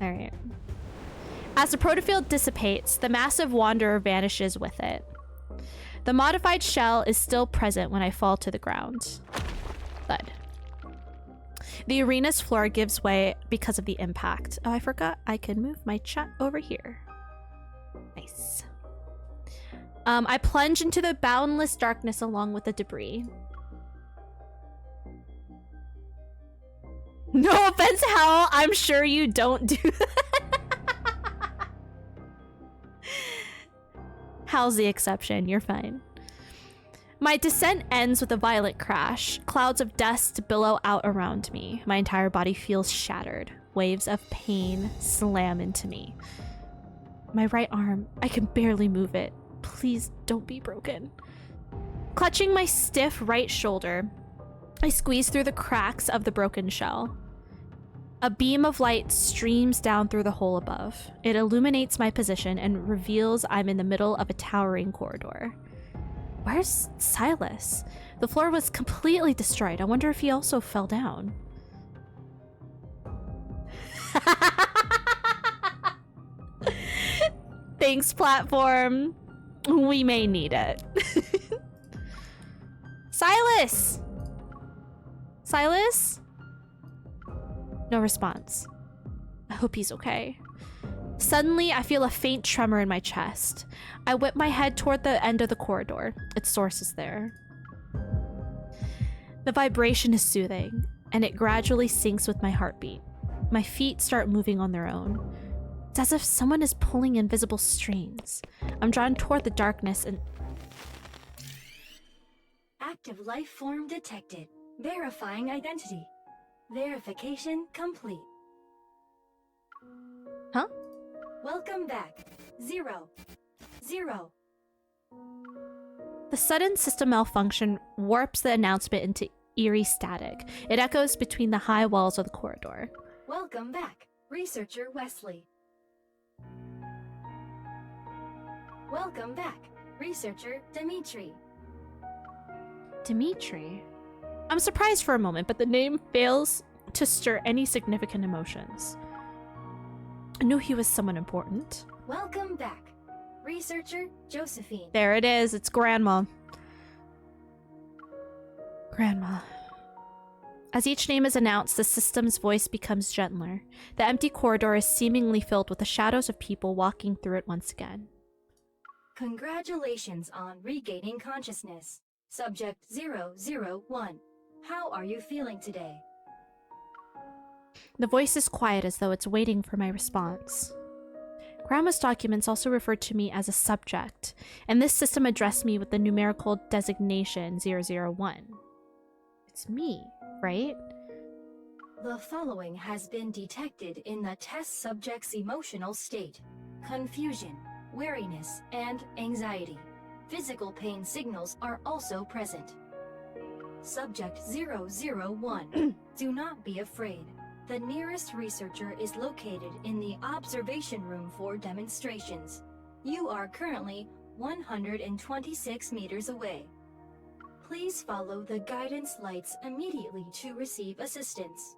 All right. As the protofield dissipates, the massive wanderer vanishes with it. The modified shell is still present when I fall to the ground. Thud. The arena's floor gives way because of the impact. Oh, I forgot I can move my chat over here. Nice. I plunge into the boundless darkness along with the debris. No offense, Hal. I'm sure you don't do that. Hal's the exception. You're fine. My descent ends with a violent crash. Clouds of dust billow out around me. My entire body feels shattered. Waves of pain slam into me. My right arm, I can barely move it. Please don't be broken. Clutching my stiff right shoulder, I squeeze through the cracks of the broken shell. A beam of light streams down through the hole above. It illuminates my position and reveals I'm in the middle of a towering corridor. Where's Sylus? The floor was completely destroyed. I wonder if he also fell down. Thanks, platform. We may need it. Sylus! Sylus? No response. I hope he's okay. Suddenly, I feel a faint tremor in my chest. I whip my head toward the end of the corridor. Its source is there. The vibration is soothing, and it gradually syncs with my heartbeat. My feet start moving on their own. It's as if someone is pulling invisible strings. I'm drawn toward the darkness and... Active life form detected. Verifying identity. Verification complete. Huh? Welcome back. 0. 0. The sudden system malfunction warps the announcement into eerie static. It echoes between the high walls of the corridor. Welcome back, Researcher Wesley. Welcome back, Researcher Dimitri. Dimitri? I'm surprised for a moment, but the name fails to stir any significant emotions. I knew he was someone important. Welcome back, Researcher Josephine. There it is. It's Grandma. Grandma. As each name is announced, the system's voice becomes gentler. The empty corridor is seemingly filled with the shadows of people walking through it once again. Congratulations on regaining consciousness. Subject 001. How are you feeling today? The voice is quiet as though it's waiting for my response. Grandma's documents also referred to me as a subject, and this system addressed me with the numerical designation 001. It's me, right? The following has been detected in the test subject's emotional state: confusion, weariness, and anxiety. Physical pain signals are also present. Subject 001. Do not be afraid. The nearest researcher is located in the observation room for demonstrations. You are currently 126 meters away. Please follow the guidance lights immediately to receive assistance.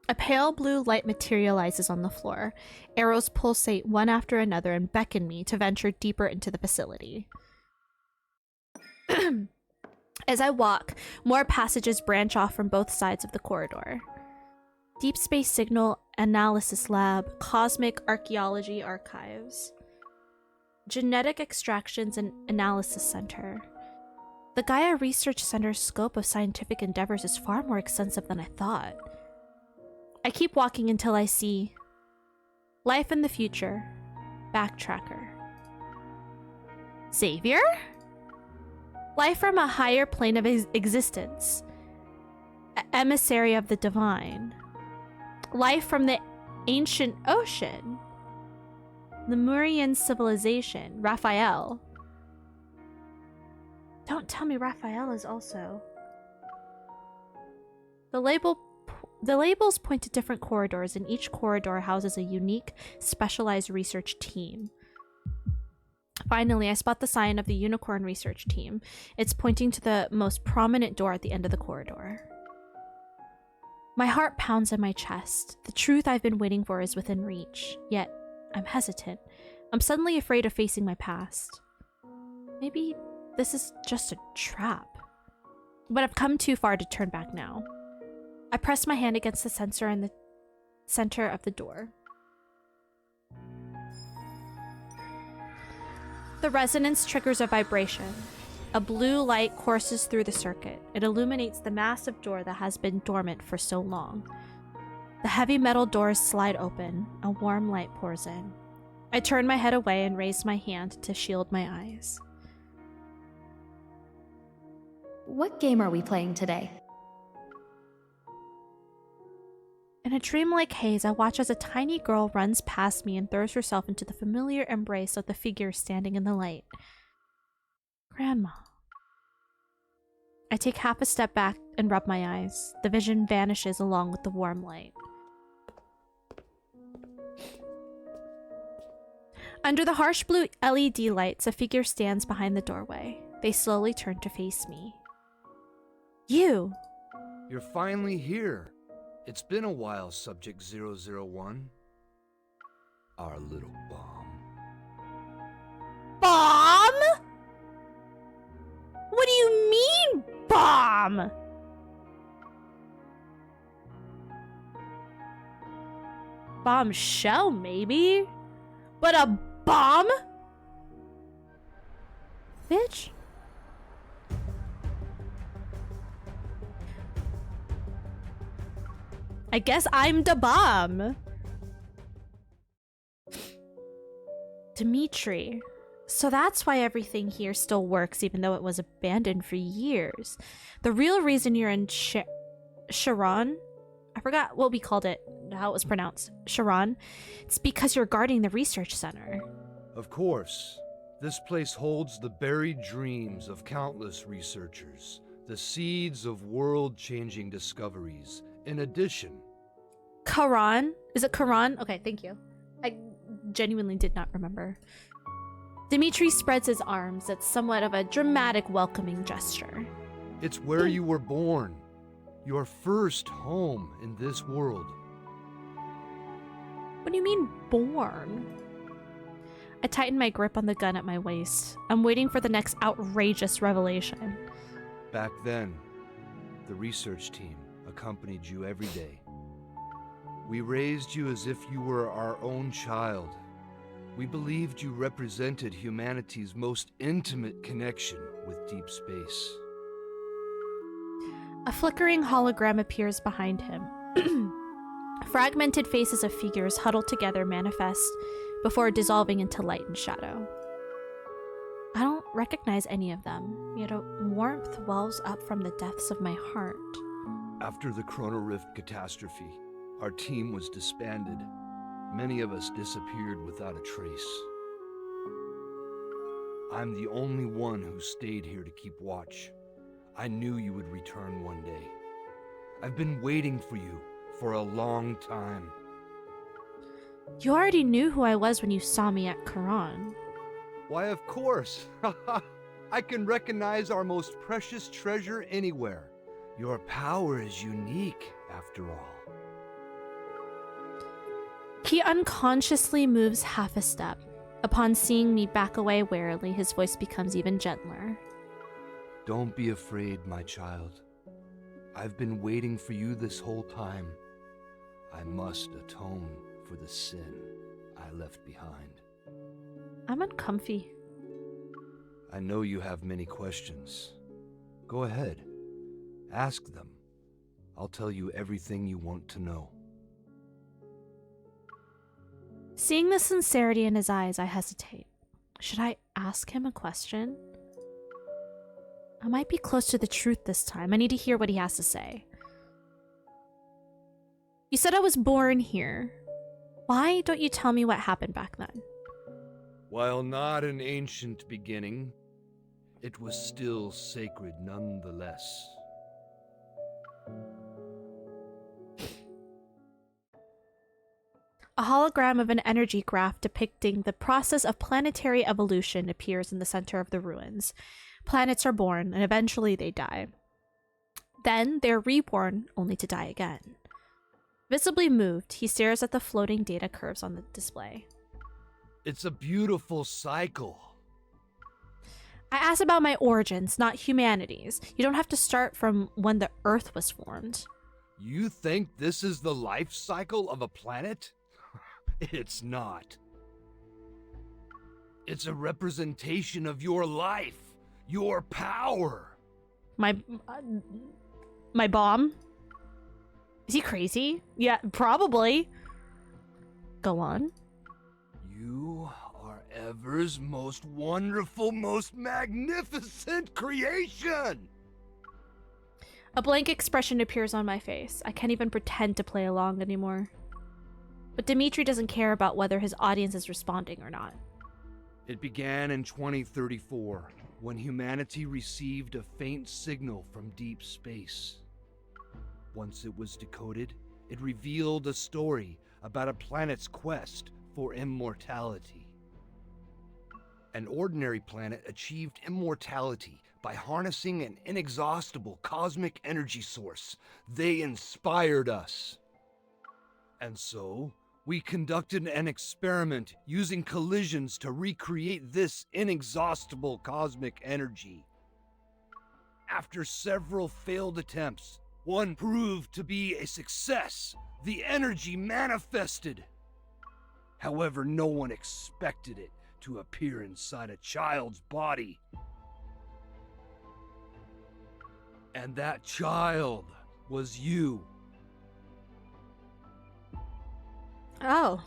A pale blue light materializes on the floor. Arrows pulsate one after another and beckon me to venture deeper into the facility. As I walk, more passages branch off from both sides of the corridor. Deep Space Signal Analysis Lab, Cosmic Archaeology Archives, Genetic Extractions and Analysis Center. The Gaia Research Center's scope of scientific endeavors is far more extensive than I thought. I keep walking until I see Life in the Future, Backtracker. Xavier? Life from a higher plane of existence. Emissary of the divine. Life from the ancient ocean. Lemurian civilization. Raphael. Don't tell me Raphael is also... The labels point to different corridors, and each corridor houses a unique, specialized research team. Finally, I spot the sign of the Unicorn Research Team. It's pointing to the most prominent door at the end of the corridor. My heart pounds in my chest. The truth I've been waiting for is within reach, yet I'm hesitant. I'm suddenly afraid of facing my past. Maybe this is just a trap. But I've come too far to turn back now. I press my hand against the sensor in the center of the door. The resonance triggers a vibration. A blue light courses through the circuit. It illuminates the massive door that has been dormant for so long. The heavy metal doors slide open. A warm light pours in. I turn my head away and raise my hand to shield my eyes. What game are we playing today? In a dreamlike haze, I watch as a tiny girl runs past me and throws herself into the familiar embrace of the figure standing in the light. Grandma. I take half a step back and rub my eyes. The vision vanishes along with the warm light. Under the harsh blue LED lights, a figure stands behind the doorway. They slowly turn to face me. You! You're finally here. It's been a while, Subject 001. Our little bomb. Bomb? What do you mean, bomb? Bombshell, maybe? But a bomb? Bitch? I guess I'm the bomb. Dimitri. So that's why everything here still works, even though it was abandoned for years. The real reason you're in Sharon? I forgot what we called it, how it was pronounced. Sharon? It's because you're guarding the research center. Of course. This place holds the buried dreams of countless researchers, the seeds of world-changing discoveries. In addition... Karan? Is it Karan? Okay, thank you. I genuinely did not remember. Dimitri spreads his arms. It's somewhat of a dramatic welcoming gesture. It's where you were born. Your first home in this world. What do you mean, born? I tighten my grip on the gun at my waist. I'm waiting for the next outrageous revelation. Back then, the research team accompanied you every day. We raised you as if you were our own child. We believed you represented humanity's most intimate connection with deep space. A flickering hologram appears behind him. Fragmented faces of figures huddled together manifest before dissolving into light and shadow. I don't recognize any of them, yet a warmth wells up from the depths of my heart. After the Chrono Rift catastrophe, our team was disbanded. Many of us disappeared without a trace. I'm the only one who stayed here to keep watch. I knew you would return one day. I've been waiting for you for a long time. You already knew who I was when you saw me at Quran. Why, of course. I can recognize our most precious treasure anywhere. Your power is unique, after all. He unconsciously moves half a step. Upon seeing me back away warily, his voice becomes even gentler. Don't be afraid, my child. I've been waiting for you this whole time. I must atone for the sin I left behind. I'm uncomfy. I know you have many questions. Go ahead. Ask them. I'll tell you everything you want to know. Seeing the sincerity in his eyes, I hesitate. Should I ask him a question? I might be close to the truth this time. I need to hear what he has to say. You said I was born here. Why don't you tell me what happened back then? While not an ancient beginning, it was still sacred nonetheless. A hologram of an energy graph depicting the process of planetary evolution appears in the center of the ruins. Planets are born, and eventually they die. Then they're reborn, only to die again. Visibly moved, he stares at the floating data curves on the display. It's a beautiful cycle. I asked about my origins, not humanity's. You don't have to start from when the Earth was formed. You think this is the life cycle of a planet? It's not. It's a representation of your life, your power. My bomb? Is he crazy? Yeah, probably. Go on. You are Ever's most wonderful, most magnificent creation! A blank expression appears on my face. I can't even pretend to play along anymore. But Dimitri doesn't care about whether his audience is responding or not. It began in 2034, when humanity received a faint signal from deep space. Once it was decoded, it revealed a story about a planet's quest for immortality. An ordinary planet achieved immortality by harnessing an inexhaustible cosmic energy source. They inspired us. And so, we conducted an experiment using collisions to recreate this inexhaustible cosmic energy. After several failed attempts, one proved to be a success. The energy manifested. However, no one expected it to appear inside a child's body. And that child was you. Oh.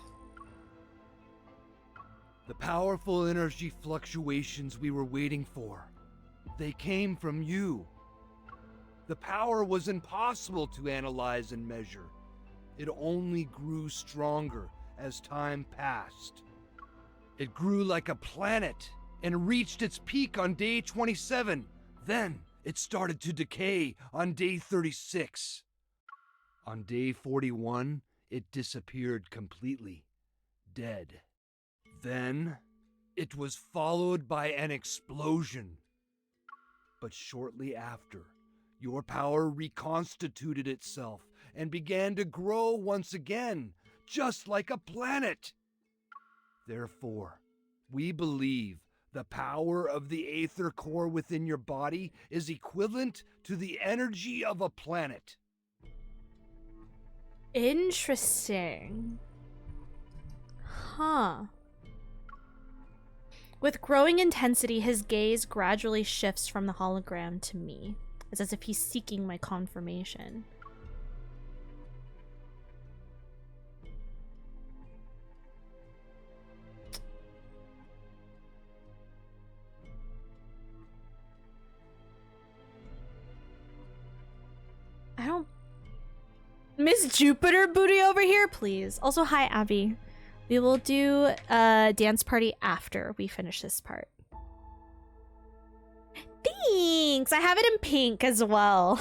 The powerful energy fluctuations we were waiting for, they came from you. The power was impossible to analyze and measure. It only grew stronger as time passed. It grew like a planet and reached its peak on day 27. Then it started to decay on day 36. On day 41, it disappeared completely, dead. Then it was followed by an explosion. But shortly after, your power reconstituted itself and began to grow once again, just like a planet. Therefore, we believe the power of the Aether core within your body is equivalent to the energy of a planet. Interesting. Huh. With growing intensity, his gaze gradually shifts from the hologram to me. It's as if he's seeking my confirmation. I don't... Miss Jupiter booty over here, please. Also, hi, Abby. We will do a dance party after we finish this part. Thanks! I have it in pink as well.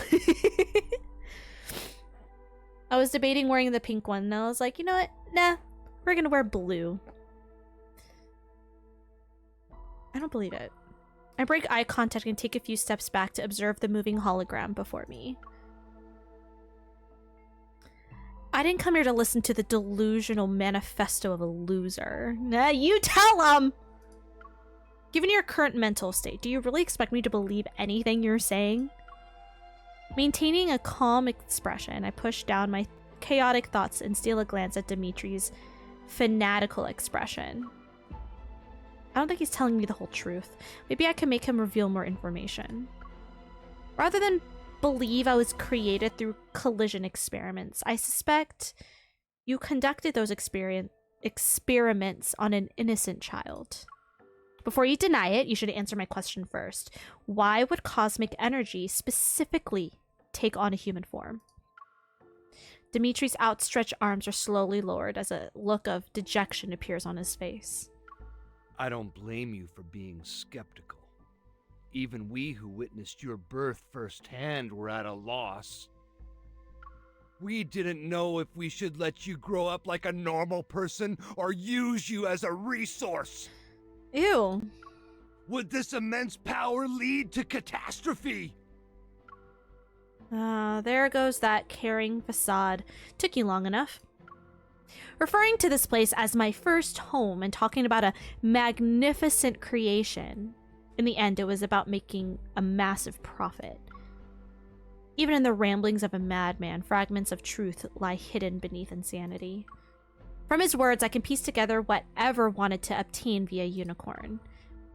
I was debating wearing the pink one, and I was like, you know what? Nah, we're gonna wear blue. I don't believe it. I break eye contact and take a few steps back to observe the moving hologram before me. I didn't come here to listen to the delusional manifesto of a loser. Nah, you tell him! Given your current mental state, do you really expect me to believe anything you're saying? Maintaining a calm expression, I push down my chaotic thoughts and steal a glance at Dimitri's fanatical expression. I don't think he's telling me the whole truth. Maybe I can make him reveal more information. Rather than believe I was created through collision experiments, I suspect you conducted those experiments on an innocent child. Before you deny it, you should answer my question first. Why would cosmic energy specifically take on a human form? Dimitri's outstretched arms are slowly lowered as a look of dejection appears on his face. I don't blame you for being skeptical. Even we who witnessed your birth firsthand were at a loss. We didn't know if we should let you grow up like a normal person or use you as a resource. Ew. Would this immense power lead to catastrophe? There goes that caring facade. Took you long enough. Referring to this place as my first home and talking about a magnificent creation. In the end, it was about making a massive profit. Even in the ramblings of a madman, fragments of truth lie hidden beneath insanity. From his words, I can piece together whatever wanted to obtain via unicorn.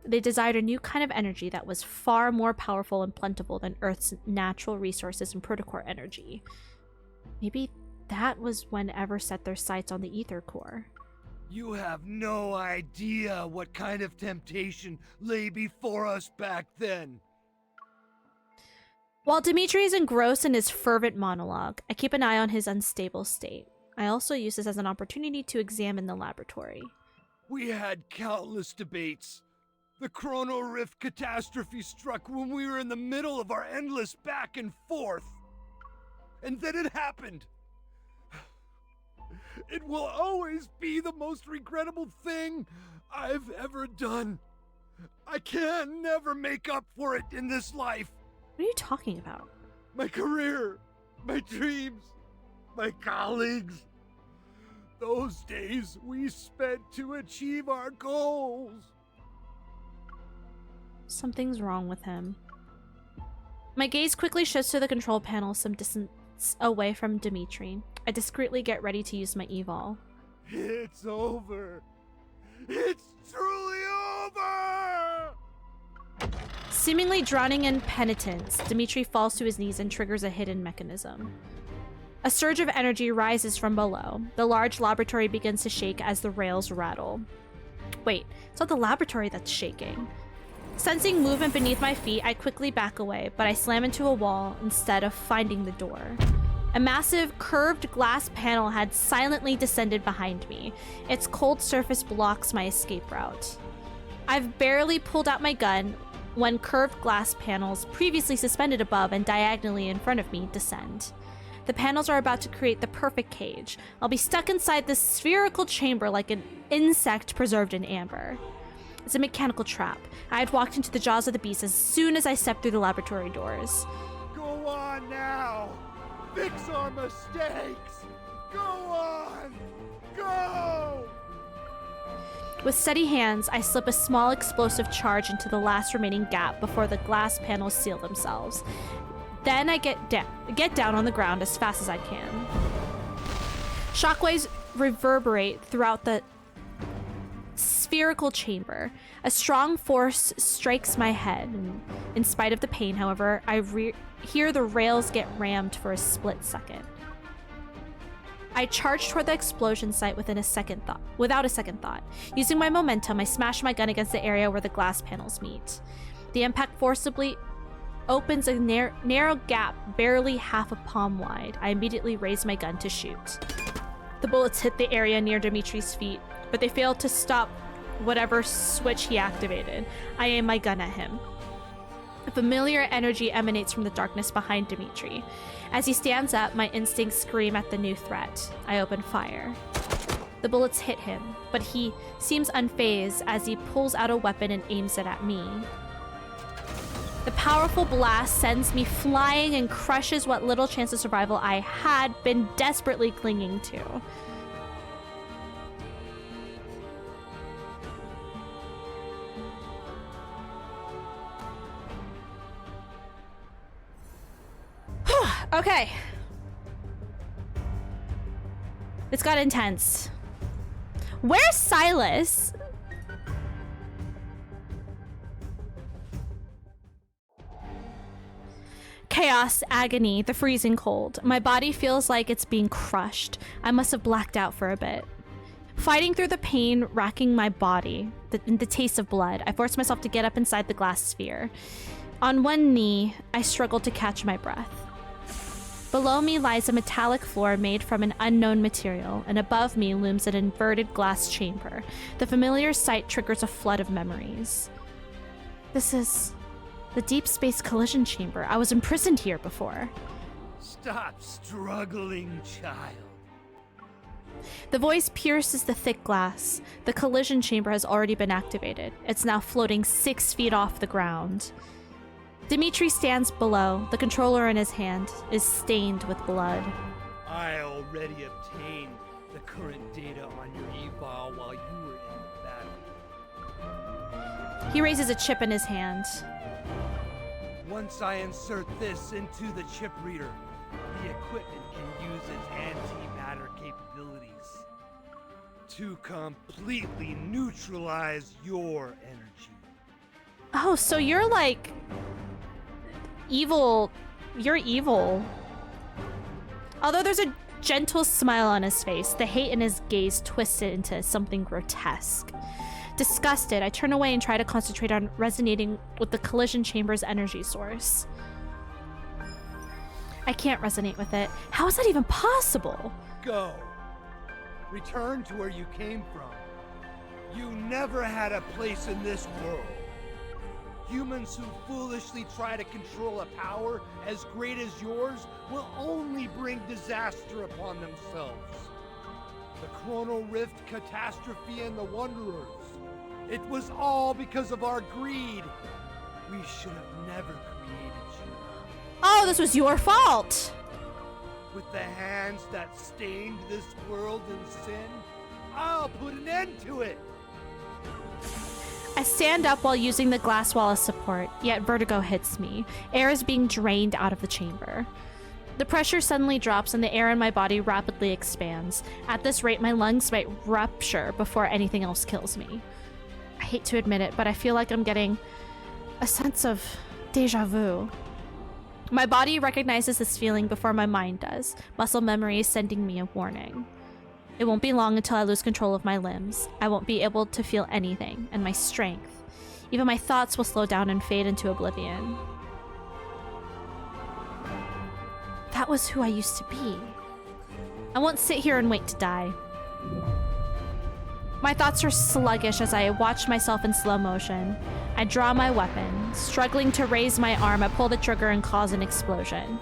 They desired a new kind of energy that was far more powerful and plentiful than Earth's natural resources and protocore energy. Maybe that was when Ever set their sights on the ether core. You have no idea what kind of temptation lay before us back then. While Dimitri is engrossed in his fervent monologue, I keep an eye on his unstable state. I also use this as an opportunity to examine the laboratory. We had countless debates. The Chrono Rift catastrophe struck when we were in the middle of our endless back and forth. And then it happened. It will always be the most regrettable thing I've ever done. I can never make up for it in this life. What are you talking about? My career, my dreams, my colleagues. Those days we spent to achieve our goals. Something's wrong with him. My gaze quickly shifts to the control panel some distance away from Dimitri. I discreetly get ready to use my evol. It's over. It's truly over! Seemingly drowning in penitence, Dimitri falls to his knees and triggers a hidden mechanism. A surge of energy rises from below. The large laboratory begins to shake as the rails rattle. Wait, it's not the laboratory that's shaking. Sensing movement beneath my feet, I quickly back away, but I slam into a wall instead of finding the door. A massive, curved glass panel had silently descended behind me. Its cold surface blocks my escape route. I've barely pulled out my gun when curved glass panels, previously suspended above and diagonally in front of me, descend. The panels are about to create the perfect cage. I'll be stuck inside this spherical chamber like an insect preserved in amber. It's a mechanical trap. I had walked into the jaws of the beast as soon as I stepped through the laboratory doors. Go on now! Fix our mistakes! Go on! Go! With steady hands, I slip a small explosive charge into the last remaining gap before the glass panels seal themselves. Then I get down on the ground as fast as I can. Shockwaves reverberate throughout the spherical chamber. A strong force strikes my head. In spite of the pain, however, I hear the rails get rammed for a split second. I charge toward the explosion site without a second thought. Using my momentum, I smash my gun against the area where the glass panels meet. The impact forcibly opens a narrow gap barely half a palm wide. I immediately raise my gun to shoot. The bullets hit the area near Dimitri's feet, but they failed to stop whatever switch he activated. I aim my gun at him. A familiar energy emanates from the darkness behind Dimitri. As he stands up, my instincts scream at the new threat. I open fire. The bullets hit him, but he seems unfazed as he pulls out a weapon and aims it at me. The powerful blast sends me flying and crushes what little chance of survival I had been desperately clinging to. Okay. It's got intense. Where's Sylus? Chaos, agony, the freezing cold. My body feels like it's being crushed. I must have blacked out for a bit. Fighting through the pain, racking my body, the taste of blood, I force myself to get up inside the glass sphere. On one knee, I struggle to catch my breath. Below me lies a metallic floor made from an unknown material, and above me looms an inverted glass chamber. The familiar sight triggers a flood of memories. This is the deep space collision chamber. I was imprisoned here before. Stop struggling, child. The voice pierces the thick glass. The collision chamber has already been activated. It's now floating 6 feet off the ground. Dimitri stands below. The controller in his hand is stained with blood. I already obtained the current data on your eval while you were in battle. He raises a chip in his hand. Once I insert this into the chip reader, the equipment can use its antimatter capabilities to completely neutralize your energy. Oh, so you're like evil. You're evil. Although there's a gentle smile on his face, the hate in his gaze twisted into something grotesque. Disgusted, I turn away and try to concentrate on resonating with the collision chamber's energy source. I can't resonate with it. How is that even possible? Go. Return to where you came from. You never had a place in this world. Humans who foolishly try to control a power as great as yours will only bring disaster upon themselves. The Chronal Rift catastrophe and the Wanderers. It was all because of our greed. We should have never created you. Oh, this was your fault! With the hands that stained this world in sin, I'll put an end to it. I stand up while using the glass wall as support, yet vertigo hits me. Air is being drained out of the chamber. The pressure suddenly drops and the air in my body rapidly expands. At this rate, my lungs might rupture before anything else kills me. I hate to admit it, but I feel like I'm getting a sense of déjà vu. My body recognizes this feeling before my mind does. Muscle memory is sending me a warning. It won't be long until I lose control of my limbs. I won't be able to feel anything, and my strength. Even my thoughts will slow down and fade into oblivion. That was who I used to be. I won't sit here and wait to die. My thoughts are sluggish as I watch myself in slow motion. I draw my weapon. Struggling to raise my arm, I pull the trigger and cause an explosion.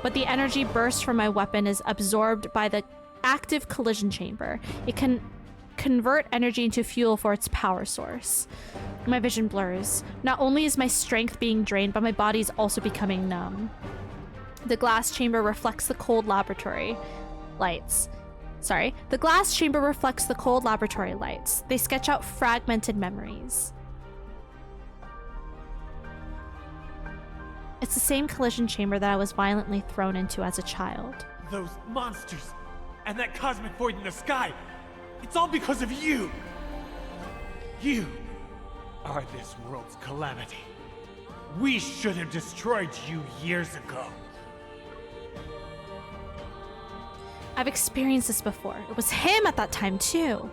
But the energy burst from my weapon is absorbed by the active collision chamber. It can convert energy into fuel for its power source. My vision blurs. Not only is my strength being drained, but my body is also becoming numb. The glass chamber reflects the cold laboratory lights. The glass chamber reflects the cold laboratory lights. They sketch out fragmented memories. It's the same collision chamber that I was violently thrown into as a child. Those monsters and that cosmic void in the sky, it's all because of you. You are this world's calamity. We should have destroyed you years ago. I've experienced this before. It was him at that time, too.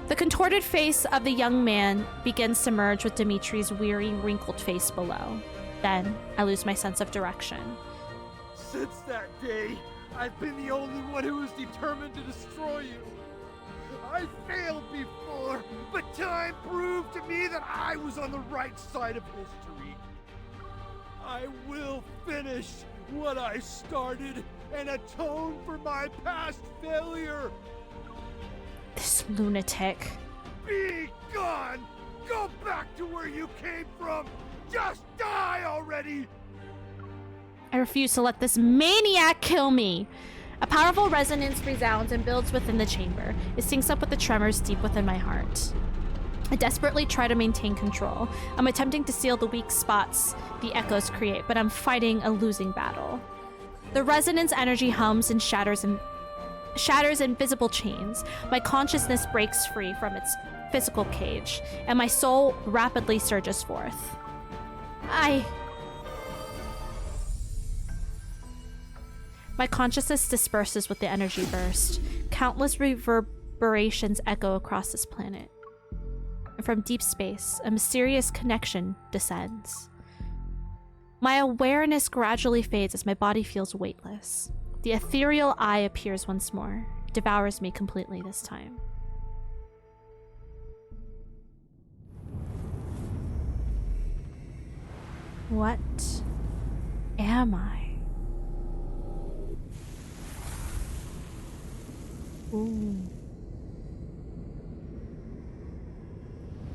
The contorted face of the young man begins to merge with Dimitri's weary, wrinkled face below. Then, I lose my sense of direction. Since that day, I've been the only one who is determined to destroy you. I failed before, but time proved to me that I was on the right side of history. I will finish what I started and atone for my past failure. This lunatic. Be gone! Go back to where you came from! Just die already! I refuse to let this maniac kill me. A powerful resonance resounds and builds within the chamber. It syncs up with the tremors deep within my heart. I desperately try to maintain control. I'm attempting to seal the weak spots the echoes create, but I'm fighting a losing battle. The resonance energy hums and shatters invisible chains. My consciousness breaks free from its physical cage, and my soul rapidly surges forth. My consciousness disperses with the energy burst. Countless reverberations echo across this planet. And from deep space, a mysterious connection descends. My awareness gradually fades as my body feels weightless. The ethereal eye appears once more, devours me completely this time. What am I? Ooh.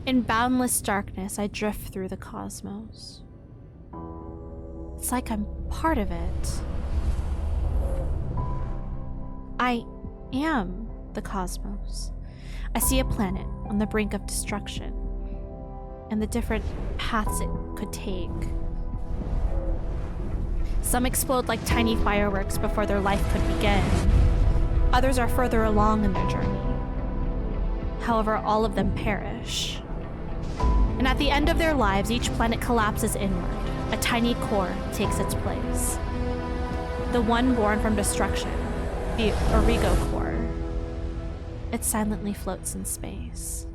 In boundless darkness, I drift through the cosmos. It's like I'm part of it. I am the cosmos. I see a planet on the brink of destruction, and the different paths it could take. Some explode like tiny fireworks before their life could begin. Others are further along in their journey. However, all of them perish. And at the end of their lives, each planet collapses inward. A tiny core takes its place. The one born from destruction, the Origo core. It silently floats in space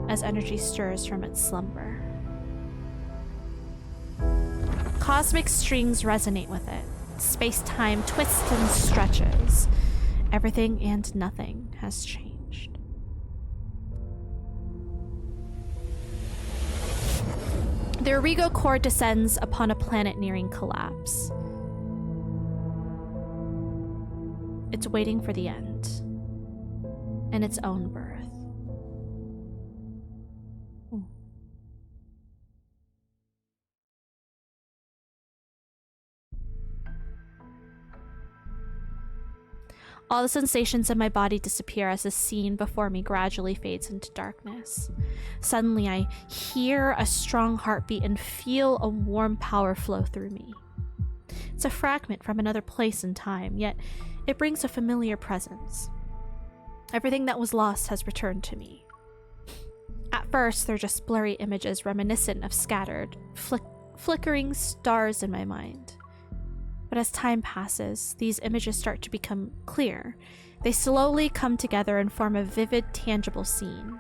as energy stirs from its slumber. Cosmic strings resonate with it. Space-time twists and stretches. Everything and nothing has changed. The Origo core descends upon a planet nearing collapse. It's waiting for the end and its own birth. All the sensations in my body disappear as the scene before me gradually fades into darkness. Suddenly, I hear a strong heartbeat and feel a warm power flow through me. It's a fragment from another place and time, yet it brings a familiar presence. Everything that was lost has returned to me. At first, they're just blurry images reminiscent of scattered, flickering stars in my mind. But as time passes, these images start to become clear. They slowly come together and form a vivid, tangible scene.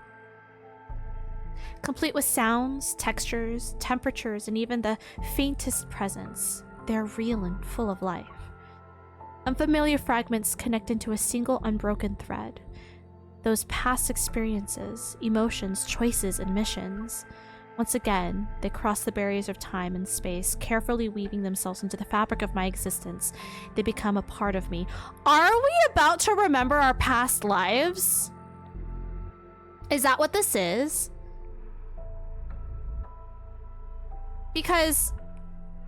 Complete with sounds, textures, temperatures, and even the faintest presence, they're real and full of life. Unfamiliar fragments connect into a single unbroken thread. Those past experiences, emotions, choices, and missions. Once again, they cross the barriers of time and space, carefully weaving themselves into the fabric of my existence. They become a part of me. Are we about to remember our past lives? Is that what this is? Because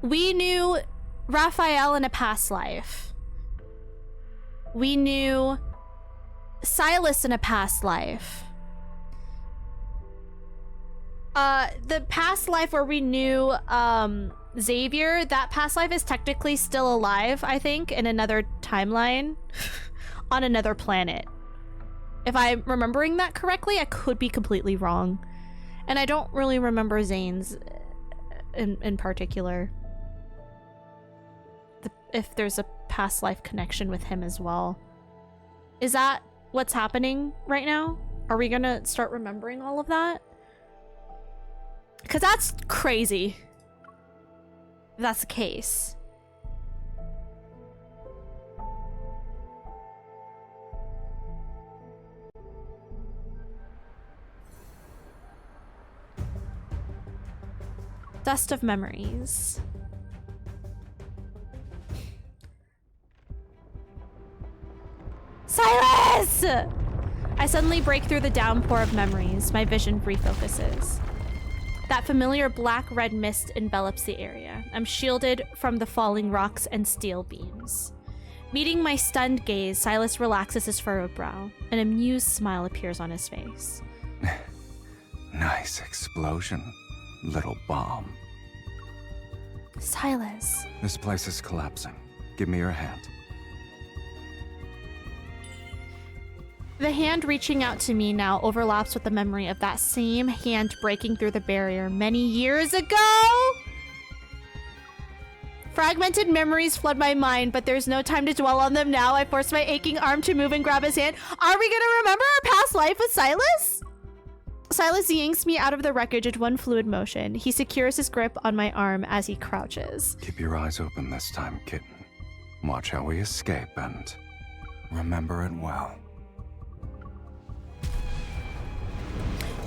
we knew Raphael in a past life. We knew Sylus in a past life. The past life where we knew Xavier, that past life is technically still alive, I think, in another timeline on another planet. If I'm remembering that correctly, I could be completely wrong. And I don't really remember Zayne's in particular. If there's a past life connection with him as well. Is that what's happening right now? Are we gonna start remembering all of that? Because that's crazy. If that's the case. Dust of memories. Sylus! I suddenly break through the downpour of memories. My vision refocuses. That familiar black-red mist envelops the area. I'm shielded from the falling rocks and steel beams. Meeting my stunned gaze, Sylus relaxes his furrowed brow. An amused smile appears on his face. Nice explosion, little bomb. Sylus. This place is collapsing. Give me your hand. The hand reaching out to me now overlaps with the memory of that same hand breaking through the barrier many years ago. Fragmented memories flood my mind, but there's no time to dwell on them now. I force my aching arm to move and grab his hand. Are we gonna remember our past life with Sylus? Sylus yanks me out of the wreckage with one fluid motion. He secures his grip on my arm as he crouches. Keep your eyes open this time, kitten. Watch how we escape and remember it well.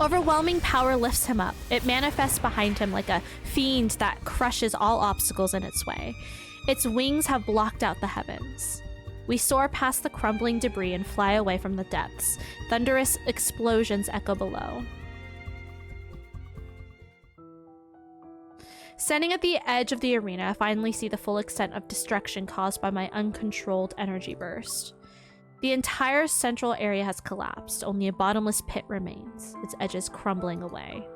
Overwhelming power lifts him up. It manifests behind him like a fiend that crushes all obstacles in its way. Its wings have blocked out the heavens. We soar past the crumbling debris and fly away from the depths. Thunderous explosions echo below. Standing at the edge of the arena, I finally see the full extent of destruction caused by my uncontrolled energy burst. The entire central area has collapsed. Only a bottomless pit remains, its edges crumbling away.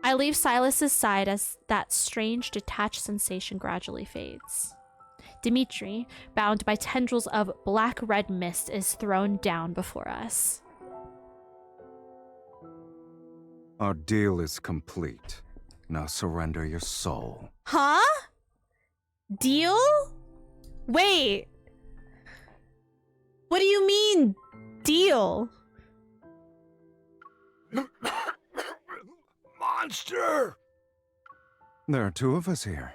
I leave Sylus's side as that strange detached sensation gradually fades. Dimitri, bound by tendrils of black-red mist, is thrown down before us. Our deal is complete. Now surrender your soul. Huh? Deal? Wait. What do you mean, deal? Monster! There are two of us here.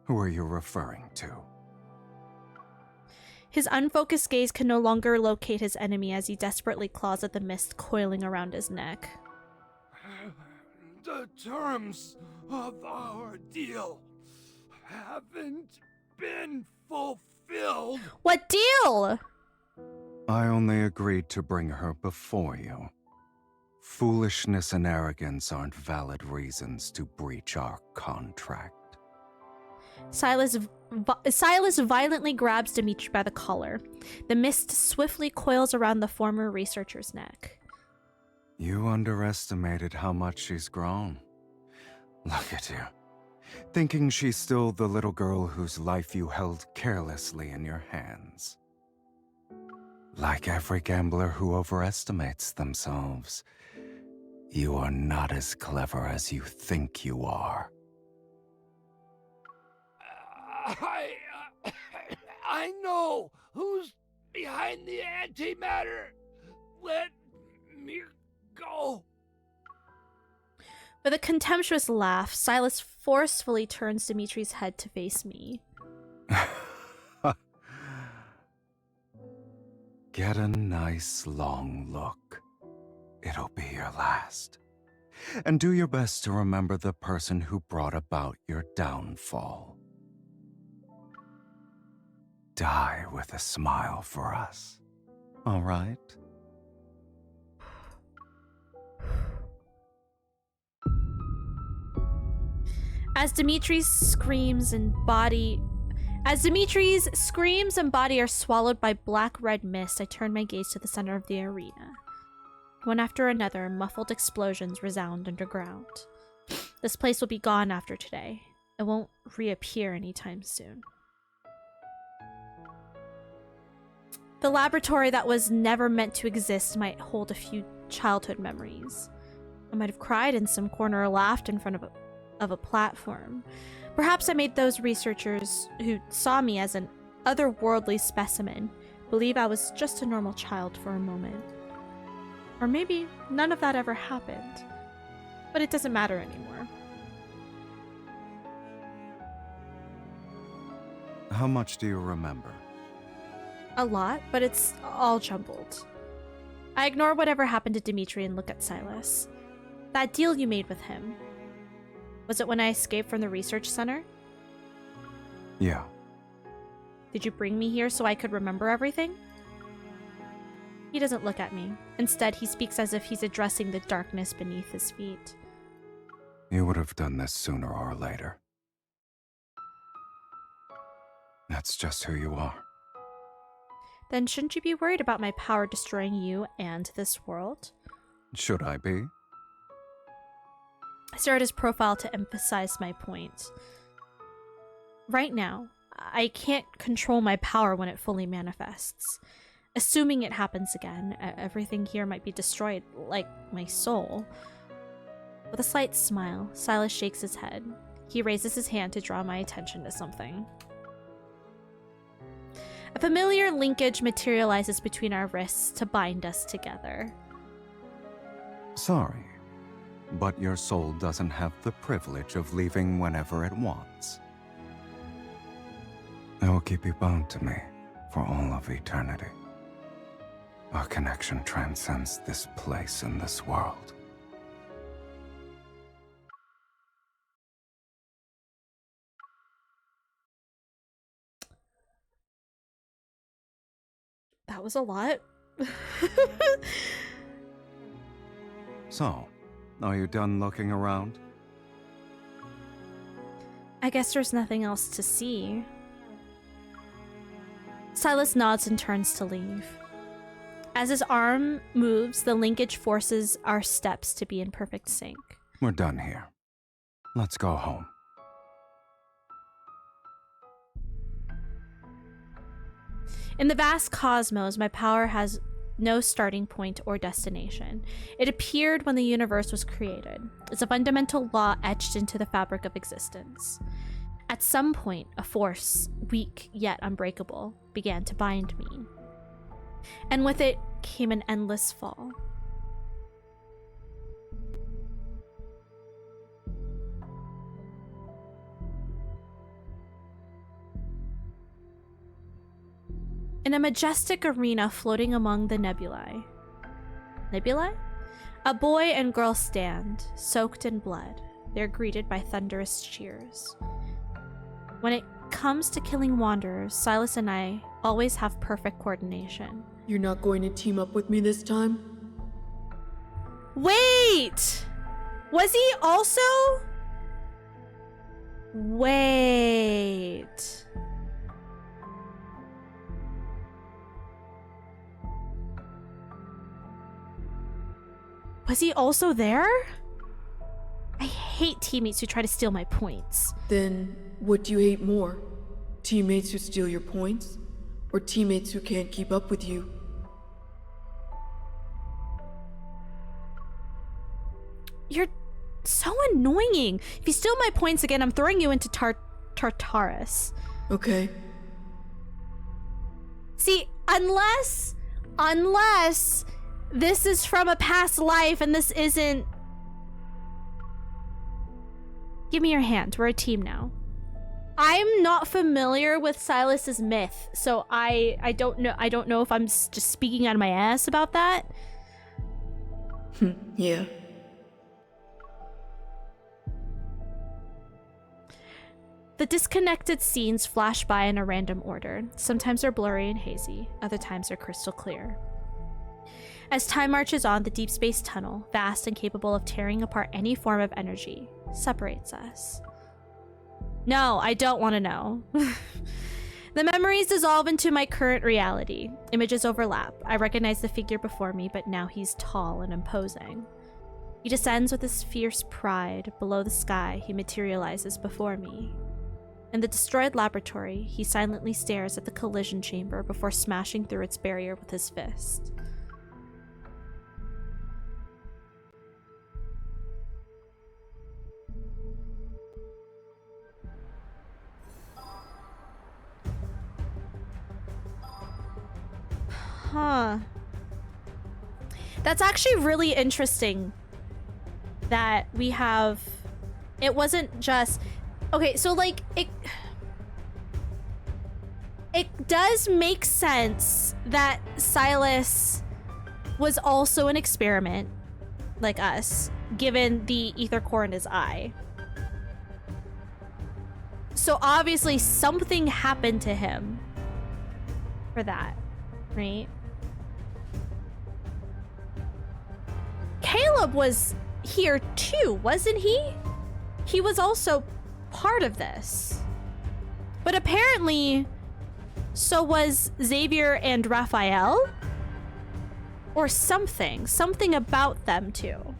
Who are you referring to? His unfocused gaze can no longer locate his enemy as he desperately claws at the mist coiling around his neck. The terms of our deal haven't been fulfilled. What deal? I only agreed to bring her before you. Foolishness and arrogance aren't valid reasons to breach our contract. Silas violently grabs Dimitri by the collar. The mist swiftly coils around the former researcher's neck. You underestimated how much she's grown. Look at you. Thinking she's still the little girl whose life you held carelessly in your hands. Like every gambler who overestimates themselves, you are not as clever as you think you are. I know who's behind the antimatter. Let me go. With a contemptuous laugh, Sylus forcefully turns Dimitri's head to face me. Get a nice long look. It'll be your last. And do your best to remember the person who brought about your downfall. Die with a smile for us. All right? As Dimitri's screams and body are swallowed by black-red mist, I turn my gaze to the center of the arena. One after another, muffled explosions resound underground. This place will be gone after today. It won't reappear anytime soon. The laboratory that was never meant to exist might hold a few childhood memories. I might have cried in some corner or laughed in front of a platform. Perhaps I made those researchers who saw me as an otherworldly specimen believe I was just a normal child for a moment. Or maybe none of that ever happened. But it doesn't matter anymore. How much do you remember? A lot, but it's all jumbled. I ignore whatever happened to Dimitri and look at Sylus. That deal you made with him. Was it when I escaped from the research center? Yeah. Did you bring me here so I could remember everything? He doesn't look at me. Instead, he speaks as if he's addressing the darkness beneath his feet. You would have done this sooner or later. That's just who you are. Then shouldn't you be worried about my power destroying you and this world? Should I be? I stare at his profile to emphasize my point. Right now, I can't control my power when it fully manifests. Assuming it happens again, everything here might be destroyed, like my soul. With a slight smile, Sylus shakes his head. He raises his hand to draw my attention to something. A familiar linkage materializes between our wrists to bind us together. Sorry, but your soul doesn't have the privilege of leaving whenever it wants. I will keep you bound to me for all of eternity. Our connection transcends this place and this world. That was a lot. So, are you done looking around? I guess there's nothing else to see. Sylus nods and turns to leave. As his arm moves, the linkage forces our steps to be in perfect sync. We're done here. Let's go home. In the vast cosmos, my power has no starting point or destination. It appeared when the universe was created. It's a fundamental law etched into the fabric of existence. At some point, a force, weak yet unbreakable, began to bind me. And with it came an endless fall. In a majestic arena floating among the nebulae. Nebulae? A boy and girl stand, soaked in blood. They're greeted by thunderous cheers. When it comes to killing wanderers, Sylus and I always have perfect coordination. You're not going to team up with me this time? Wait! Was he also? Wait. Was he also there? I hate teammates who try to steal my points. Then, what do you hate more? Teammates who steal your points? Or teammates who can't keep up with you? You're so annoying. If you steal my points again, I'm throwing you into Tartarus. Okay. See, unless this is from a past life and this isn't... Give me your hand. We're a team now. I'm not familiar with Sylus's myth, so I don't know if I'm just speaking out of my ass about that. Yeah. The disconnected scenes flash by in a random order. Sometimes they're blurry and hazy, other times they're crystal clear. As time marches on, the deep space tunnel, vast and capable of tearing apart any form of energy, separates us. No, I don't want to know. The memories dissolve into my current reality. Images overlap. I recognize the figure before me, but now he's tall and imposing. He descends with his fierce pride. Below the sky, he materializes before me. In the destroyed laboratory, he silently stares at the collision chamber before smashing through its barrier with his fist. Huh. That's actually really interesting that we have... It wasn't just... Okay, so like, it does make sense that Sylus was also an experiment, like us, given the ether core in his eye. So obviously something happened to him for that, right? Caleb was here too, wasn't he? He was also part of this. But apparently, so was Xavier and Raphael? Or something. Something about them too.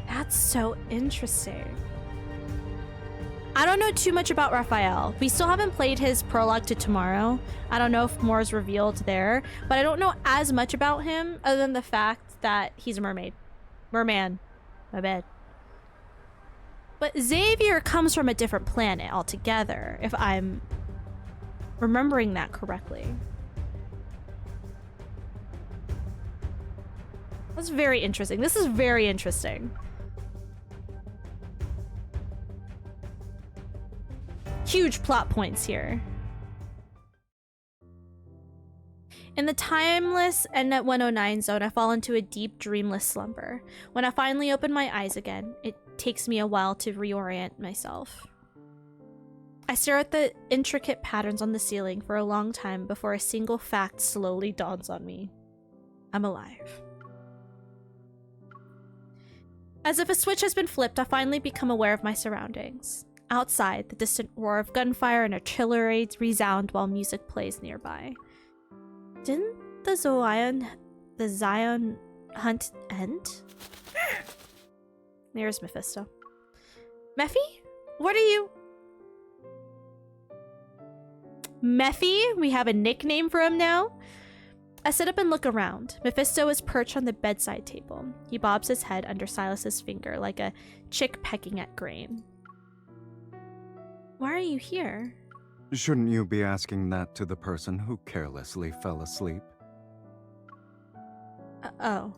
That's so interesting. I don't know too much about Raphael. We still haven't played his prologue to Tomorrow. I don't know if more is revealed there, but I don't know as much about him other than the fact that he's a mermaid. Merman. My bad. But Xavier comes from a different planet altogether, if I'm remembering that correctly. That's very interesting. This is very interesting. Huge plot points here. In the timeless Endnet 109 zone, I fall into a deep, dreamless slumber. When I finally open my eyes again, it takes me a while to reorient myself. I stare at the intricate patterns on the ceiling for a long time before a single fact slowly dawns on me. I'm alive. As if a switch has been flipped, I finally become aware of my surroundings. Outside, the distant roar of gunfire and artillery resound while music plays nearby. Didn't the Zion hunt end? There's Mephisto. Mephi? What are you? Mephi? We have a nickname for him now? I sit up and look around. Mephisto is perched on the bedside table. He bobs his head under Sylus's finger like a chick pecking at grain. Why are you here? Shouldn't you be asking that to the person who carelessly fell asleep? Oh.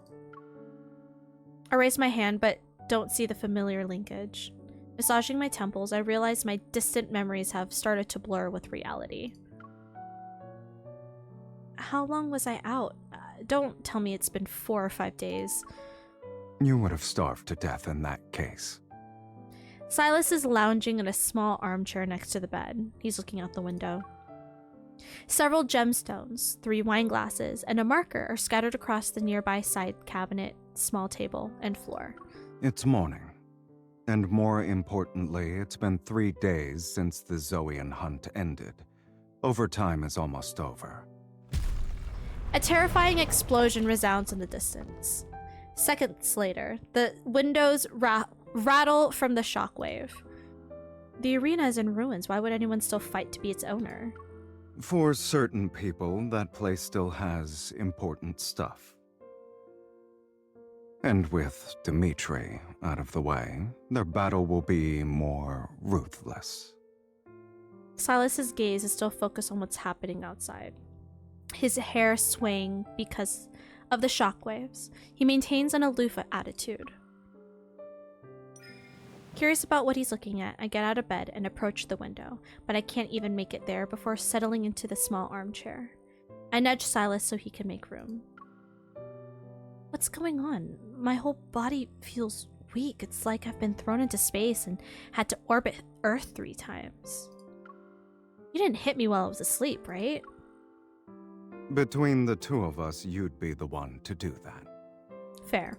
I raise my hand, but don't see the familiar linkage. Massaging my temples, I realize my distant memories have started to blur with reality. How long was I out? Don't tell me it's been 4 or 5 days. You would have starved to death in that case. Sylus is lounging in a small armchair next to the bed. He's looking out the window. Several gemstones, 3 wine glasses, and a marker are scattered across the nearby side cabinet, small table, and floor. It's morning. And more importantly, it's been 3 days since the Zoian hunt ended. Overtime is almost over. A terrifying explosion resounds in the distance. Seconds later, the windows rattle from the shockwave. The arena is in ruins. Why would anyone still fight to be its owner? For certain people, that place still has important stuff. And with Dimitri out of the way, their battle will be more ruthless. Sylus's gaze is still focused on what's happening outside. His hair swaying because of the shockwaves. He maintains an aloof attitude. Curious about what he's looking at, I get out of bed and approach the window, but I can't even make it there before settling into the small armchair. I nudge Sylus so he can make room. What's going on? My whole body feels weak. It's like I've been thrown into space and had to orbit Earth 3 times. You didn't hit me while I was asleep, right? Between the two of us, you'd be the one to do that. Fair.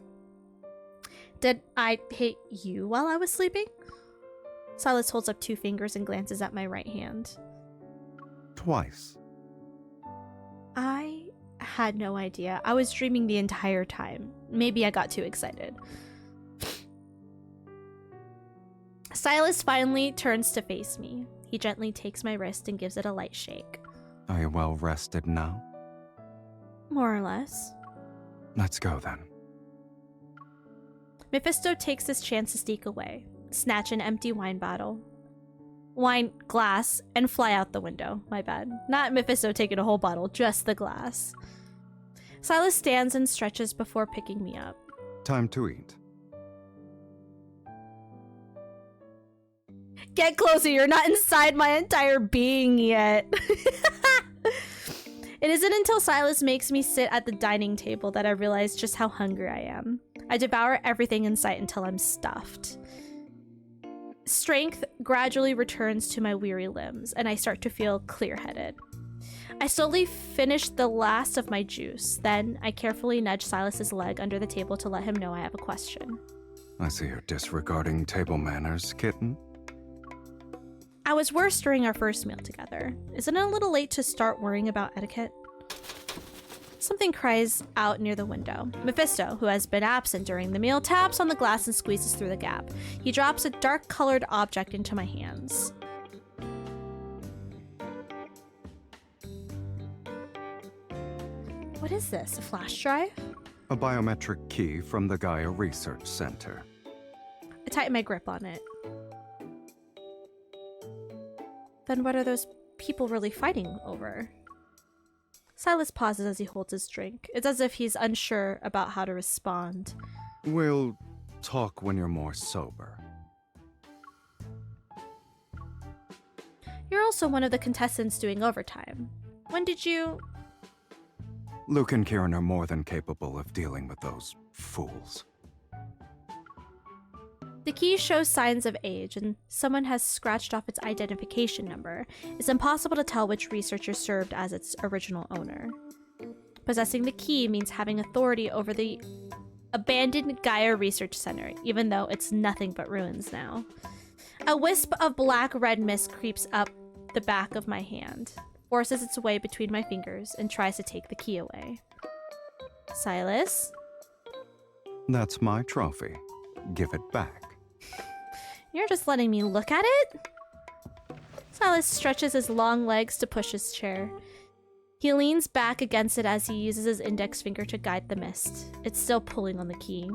Did I hit you while I was sleeping? Sylus holds up 2 fingers and glances at my right hand. Twice. I had no idea. I was dreaming the entire time. Maybe I got too excited. Sylus finally turns to face me. He gently takes my wrist and gives it a light shake. Are you well rested now? More or less. Let's go then. Mephisto takes this chance to sneak away, snatch an empty wine glass, and fly out the window. My bad. Not Mephisto taking a whole bottle, just the glass. Sylus stands and stretches before picking me up. Time to eat. Get closer, you're not inside my entire being yet. It isn't until Sylus makes me sit at the dining table that I realize just how hungry I am. I devour everything in sight until I'm stuffed. Strength gradually returns to my weary limbs, and I start to feel clear-headed. I slowly finish the last of my juice, then I carefully nudge Sylus's leg under the table to let him know I have a question. I see you're disregarding table manners, kitten. I was worse during our first meal together. Isn't it a little late to start worrying about etiquette? Something cries out near the window. Mephisto, who has been absent during the meal, taps on the glass and squeezes through the gap. He drops a dark-colored object into my hands. What is this, a flash drive? A biometric key from the Gaia Research Center. I tighten my grip on it. Then what are those people really fighting over? Sylus pauses as he holds his drink. It's as if he's unsure about how to respond. We'll talk when you're more sober. You're also one of the contestants doing overtime. When did you... Luke and Kieran are more than capable of dealing with those fools. The key shows signs of age, and someone has scratched off its identification number. It's impossible to tell which researcher served as its original owner. Possessing the key means having authority over the Abandoned Gaia Research Center, even though it's nothing but ruins now. A wisp of black-red mist creeps up the back of my hand, forces its way between my fingers, and tries to take the key away. Sylus? That's my trophy. Give it back. You're just letting me look at it? Sylus stretches his long legs to push his chair. He leans back against it as he uses his index finger to guide the mist. It's still pulling on the key.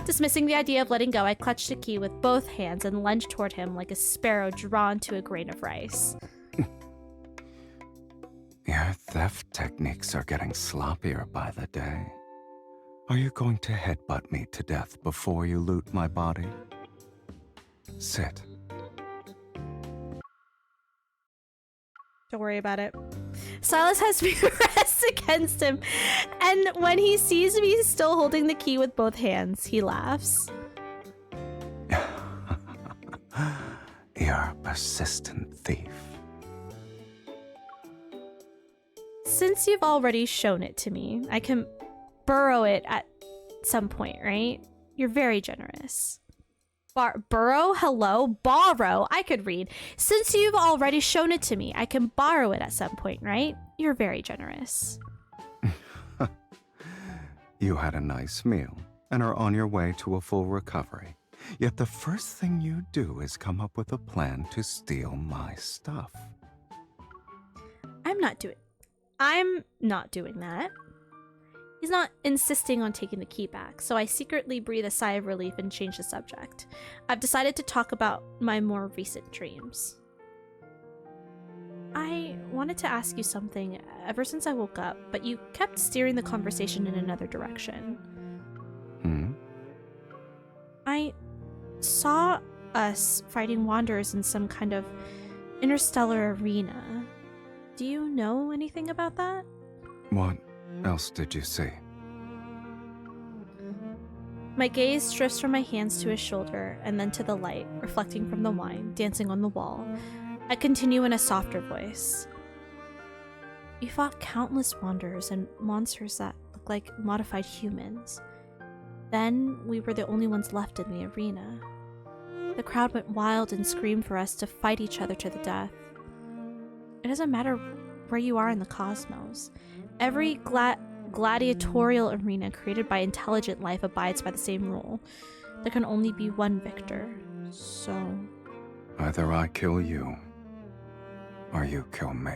Dismissing the idea of letting go, I clutch the key with both hands and lunge toward him like a sparrow drawn to a grain of rice. Your theft techniques are getting sloppier by the day. Are you going to headbutt me to death before you loot my body? Sit. Don't worry about it. Sylus has me pressed against him, and when he sees me still holding the key with both hands, he laughs. You're a persistent thief. Since you've already shown it to me, I can borrow it at some point, right? You're very generous. Burrow? Hello? Borrow? I could read. Since you've already shown it to me, I can borrow it at some point, right? You're very generous. You had a nice meal and are on your way to a full recovery. Yet the first thing you do is come up with a plan to steal my stuff. I'm not doing that. He's not insisting on taking the key back, so I secretly breathe a sigh of relief and change the subject. I've decided to talk about my more recent dreams. I wanted to ask you something ever since I woke up, but you kept steering the conversation in another direction. I saw us fighting wanderers in some kind of interstellar arena. Do you know anything about that? What else did you see? My gaze drifts from my hands to his shoulder and then to the light, reflecting from the wine, dancing on the wall. I continue in a softer voice. We fought countless wanderers and monsters that look like modified humans. Then we were the only ones left in the arena. The crowd went wild and screamed for us to fight each other to the death. It doesn't matter where you are in the cosmos. Every gladiatorial arena created by intelligent life abides by the same rule. There can only be one victor. So... either I kill you, or you kill me.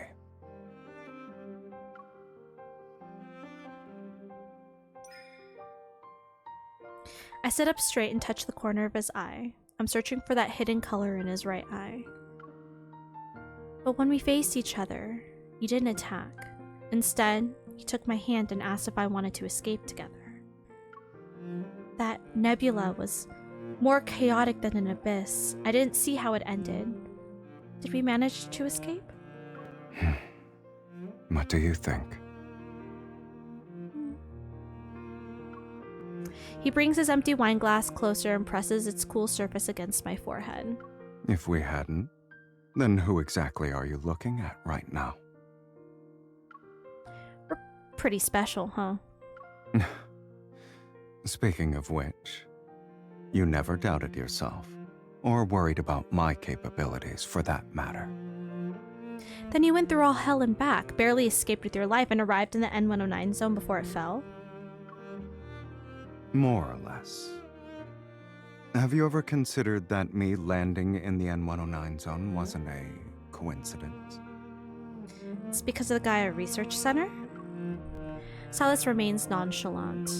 I sit up straight and touch the corner of his eye. I'm searching for that hidden color in his right eye. But when we faced each other, you didn't attack. Instead, you took my hand and asked if I wanted to escape together. That nebula was more chaotic than an abyss. I didn't see how it ended. Did we manage to escape? What do you think? He brings his empty wine glass closer and presses its cool surface against my forehead. If we hadn't, then who exactly are you looking at right now? We're pretty special, huh? Speaking of which, you never doubted yourself, or worried about my capabilities for that matter. Then you went through all hell and back, barely escaped with your life, and arrived in the N109 zone before it fell? More or less. Have you ever considered that me landing in the N109 zone wasn't a coincidence? It's because of the Gaia Research Center? Sylus remains nonchalant.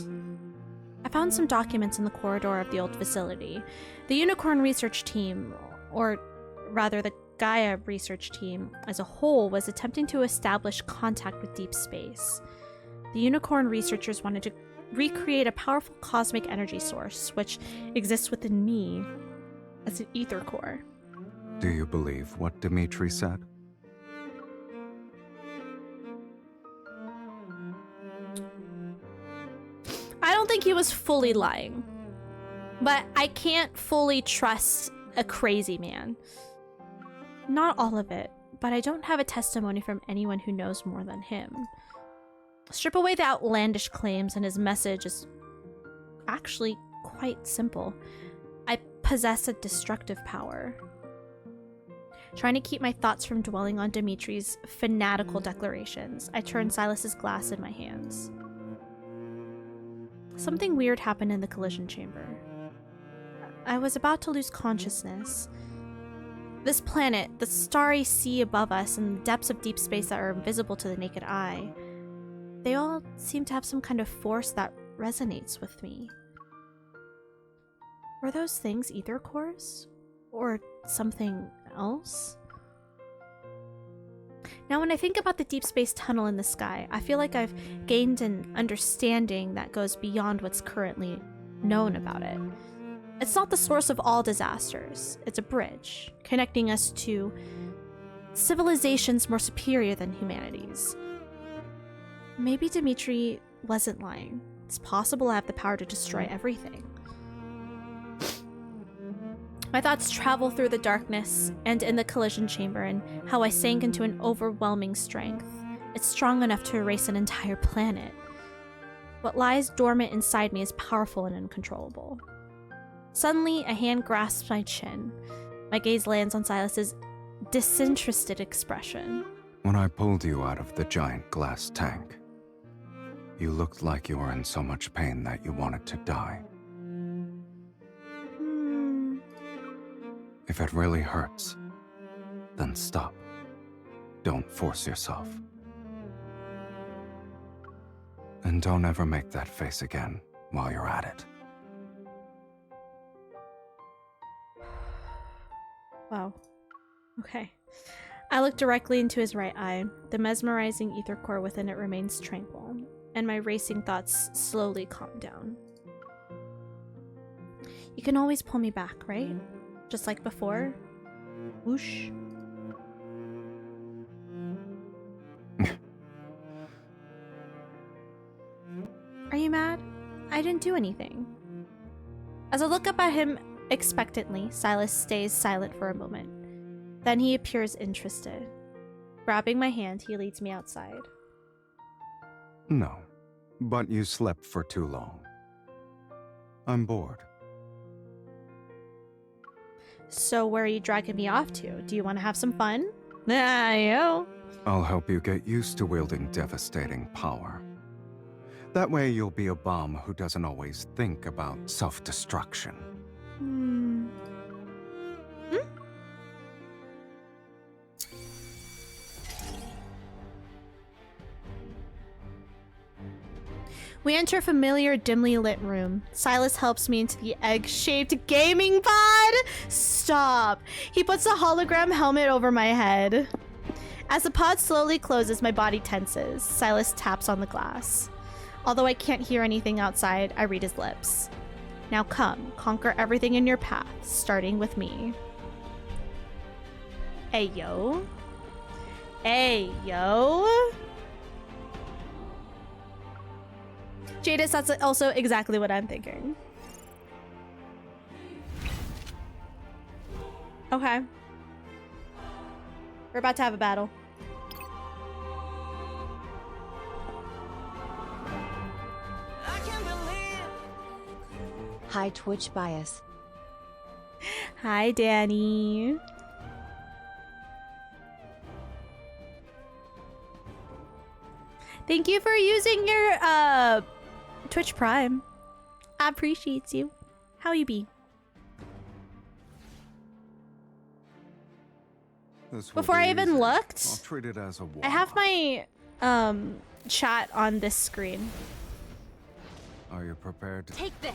I found some documents in the corridor of the old facility. The Unicorn Research Team, or rather the Gaia Research Team as a whole, was attempting to establish contact with deep space. The Unicorn researchers wanted to recreate a powerful cosmic energy source, which exists within me as an ether core. Do you believe what Dimitri said? I don't think he was fully lying, but I can't fully trust a crazy man. Not all of it, but I don't have a testimony from anyone who knows more than him. Strip away the outlandish claims and his message is actually quite simple. I possess a destructive power. Trying to keep my thoughts from dwelling on Dimitri's fanatical declarations, I turned Sylus's glass in my hands. Something weird happened in the collision chamber. I was about to lose consciousness. This planet, the starry sea above us, and the depths of deep space that are invisible to the naked eye, they all seem to have some kind of force that resonates with me. Were those things ether cores? Or something else? Now, when I think about the deep space tunnel in the sky, I feel like I've gained an understanding that goes beyond what's currently known about it. It's not the source of all disasters. It's a bridge, connecting us to civilizations more superior than humanity's. Maybe Dimitri wasn't lying. It's possible I have the power to destroy everything. My thoughts travel through the darkness and in the collision chamber, and how I sank into an overwhelming strength. It's strong enough to erase an entire planet. What lies dormant inside me is powerful and uncontrollable. Suddenly, a hand grasps my chin. My gaze lands on Sylus's disinterested expression. When I pulled you out of the giant glass tank, you looked like you were in so much pain that you wanted to die. If it really hurts, then stop. Don't force yourself. And don't ever make that face again while you're at it. Wow. Okay. I look directly into his right eye. The mesmerizing ether core within it remains tranquil, and my racing thoughts slowly calm down. You can always pull me back, right? Just like before? Whoosh. Are you mad? I didn't do anything. As I look up at him expectantly, Sylus stays silent for a moment. Then he appears interested. Grabbing my hand, he leads me outside. No, but you slept for too long. I'm bored. So where are you dragging me off to? Do you want to have some fun? Yo. I'll help you get used to wielding devastating power. That way you'll be a bomb who doesn't always think about self-destruction. We enter a familiar, dimly lit room. Sylus helps me into the egg-shaped gaming pod. Stop. He puts a hologram helmet over my head. As the pod slowly closes, my body tenses. Sylus taps on the glass. Although I can't hear anything outside, I read his lips. Now come, conquer everything in your path, starting with me. Ayo. Ayo. Jadis, that's also exactly what I'm thinking. Okay. We're about to have a battle. Hi, Twitch bias. Hi, Danny. Thank you for using your Twitch Prime. I appreciate you. How you be? Before I even looked, I'll treat it as a warm-up. I have my chat on this screen. Are you prepared? Take this.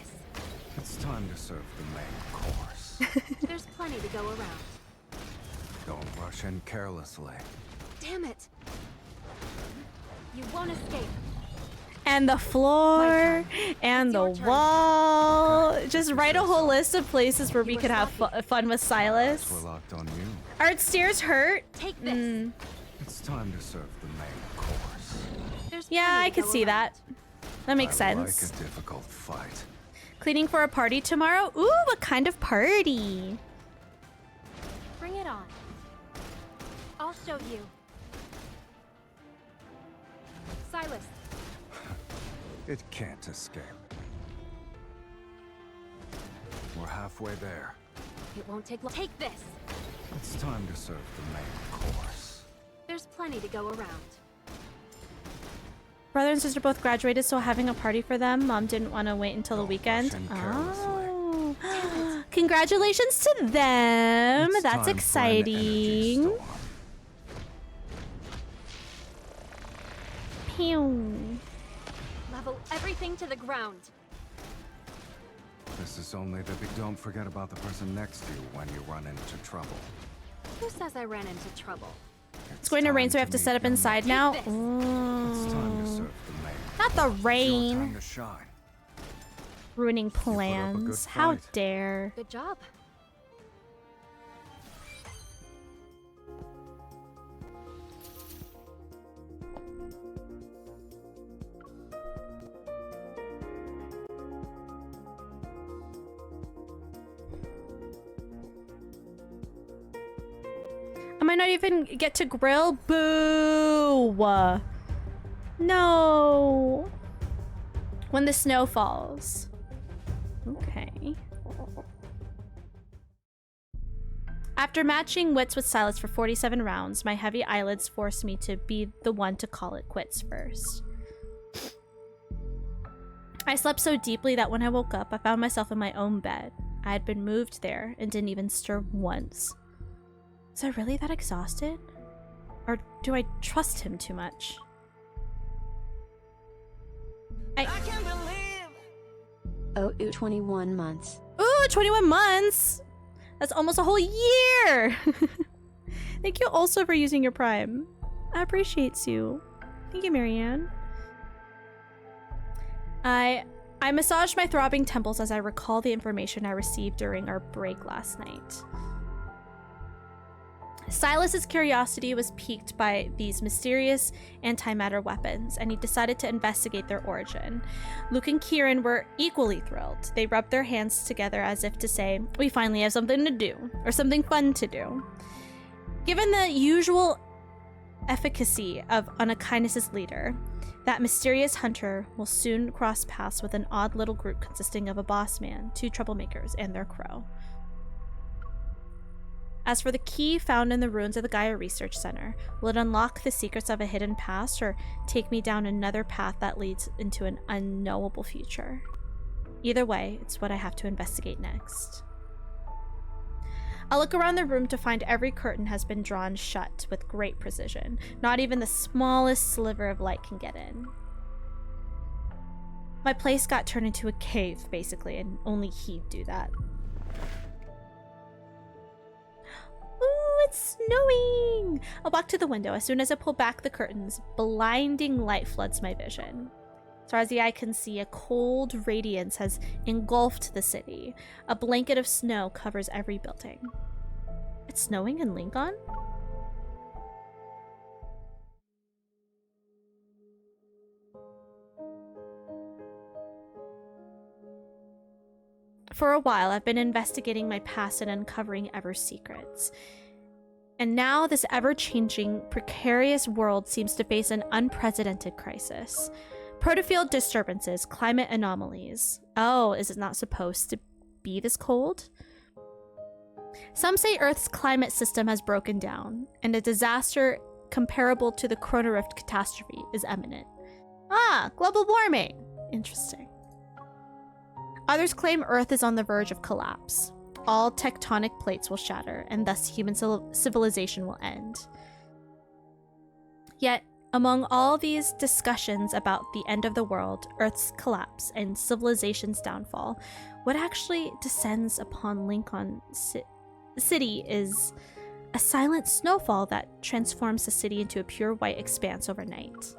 It's time to serve the main course. There's plenty to go around. Don't rush in carelessly. Damn it. You won't escape. And the floor, and the wall. Just write a whole list of places where we could have fun with Sylus. We're locked on you. Our stairs hurt. Take this. It's time to serve the main course. There's Yeah, plenty I to could go see around. that. That makes I sense. like a difficult fight. Cleaning for a party tomorrow? Ooh, what kind of party? Bring it on. I'll show you. Sylus. It can't escape. We're halfway there. It won't take long. Take this! It's time to serve the main course. There's plenty to go around. Brother and sister both graduated, so having a party for them. Mom didn't want to wait until the weekend. rush in carelessly. Oh. Congratulations to them. It's That's time for an energy exciting. storm. Pew. Level everything to the ground. This is only the big. Don't forget about the person next to you when you run into trouble. Who says I ran into trouble? It's going to rain, so we have to set up inside now. It's time to serve the main. Not the It's your rain. time to shine. Ruining put up a good plans. How fight. dare. Good job. I might not even get to grill. Boo! No. When the snow falls. Okay. After matching wits with Sylus for 47 rounds, my heavy eyelids forced me to be the one to call it quits first. I slept so deeply that when I woke up, I found myself in my own bed. I had been moved there and didn't even stir once. Was I really that exhausted? Or do I trust him too much? Oh, 21 months. Ooh, 21 months! That's almost a whole year! Thank you also for using your Prime. I appreciate you. Thank you, Marianne. I massaged my throbbing temples as I recall the information I received during our break last night. Sylus's curiosity was piqued by these mysterious antimatter weapons, and he decided to investigate their origin. Luke and Kieran were equally thrilled. They rubbed their hands together as if to say, "We finally have something to do, or something fun to do." Given the usual efficacy of Unakindness's leader, that mysterious hunter will soon cross paths with an odd little group consisting of a boss man, 2 troublemakers, and their crow. As for the key found in the ruins of the Gaia Research Center, will it unlock the secrets of a hidden past or take me down another path that leads into an unknowable future? Either way, it's what I have to investigate next. I look around the room to find every curtain has been drawn shut with great precision. Not even the smallest sliver of light can get in. My place got turned into a cave, basically, and only he'd do that. Ooh, it's snowing! I'll walk to the window. As soon as I pull back the curtains, blinding light floods my vision. As far as the eye can see, a cold radiance has engulfed the city. A blanket of snow covers every building. It's snowing in Lincoln? For a while, I've been investigating my past and uncovering ever secrets. And now this ever-changing, precarious world seems to face an unprecedented crisis. Protofield disturbances, climate anomalies. Oh, is it not supposed to be this cold? Some say Earth's climate system has broken down, and a disaster comparable to the Corona Rift catastrophe is imminent. Ah, global warming. Interesting. Others claim Earth is on the verge of collapse. All tectonic plates will shatter, and thus human civilization will end. Yet, among all these discussions about the end of the world, Earth's collapse, and civilization's downfall, what actually descends upon Lincoln City is a silent snowfall that transforms the city into a pure white expanse overnight.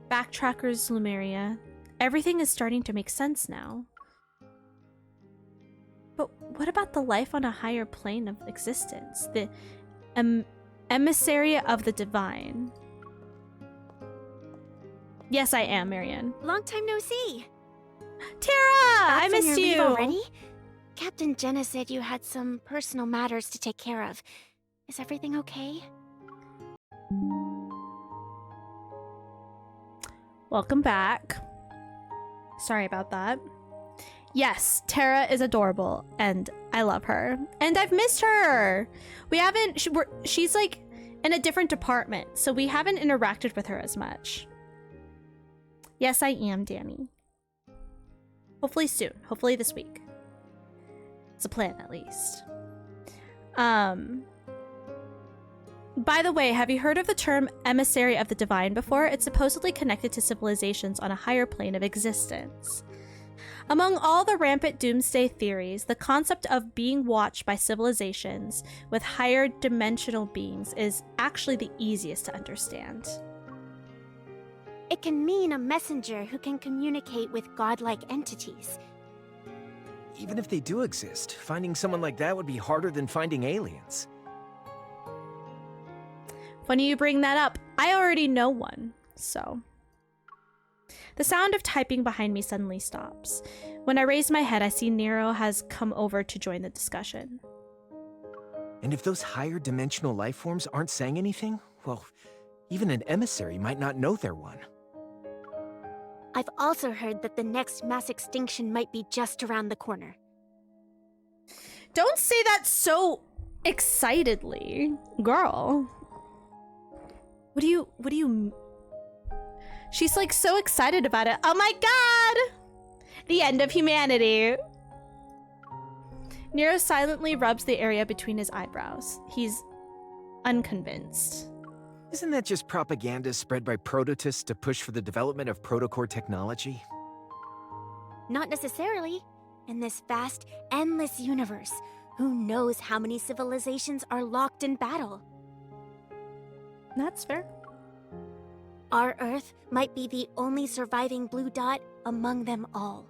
Backtrackers, Lumeria, everything is starting to make sense now. But what about the life on a higher plane of existence? The emissary of the divine. Yes, I am, Marianne. Long time no see. Tara! Back I from missed your leave you! already? Captain Jenna said you had some personal matters to take care of. Is everything okay? Welcome back. Sorry about that. Yes, Tara is adorable, and I love her. And I've missed her. We haven't... she's, like, in a different department, so we haven't interacted with her as much. Yes, I am, Danny. Hopefully soon. Hopefully this week. It's a plan, at least. By the way, have you heard of the term emissary of the divine before? It's supposedly connected to civilizations on a higher plane of existence. Among all the rampant doomsday theories, the concept of being watched by civilizations with higher dimensional beings is actually the easiest to understand. It can mean a messenger who can communicate with godlike entities. Even if they do exist, finding someone like that would be harder than finding aliens. Funny you bring that up. I already know one, so... The sound of typing behind me suddenly stops. When I raise my head, I see Nero has come over to join the discussion. And if those higher dimensional life forms aren't saying anything, well, even an emissary might not know they're one. I've also heard that the next mass extinction might be just around the corner. Don't say that so excitedly, girl. What do you... She's like so excited about it. Oh my god! The end of humanity. Nero silently rubs the area between his eyebrows. He's unconvinced. Isn't that just propaganda spread by prototists to push for the development of protocore technology? Not necessarily. In this vast, endless universe, who knows how many civilizations are locked in battle? That's fair. Our Earth might be the only surviving blue dot among them all.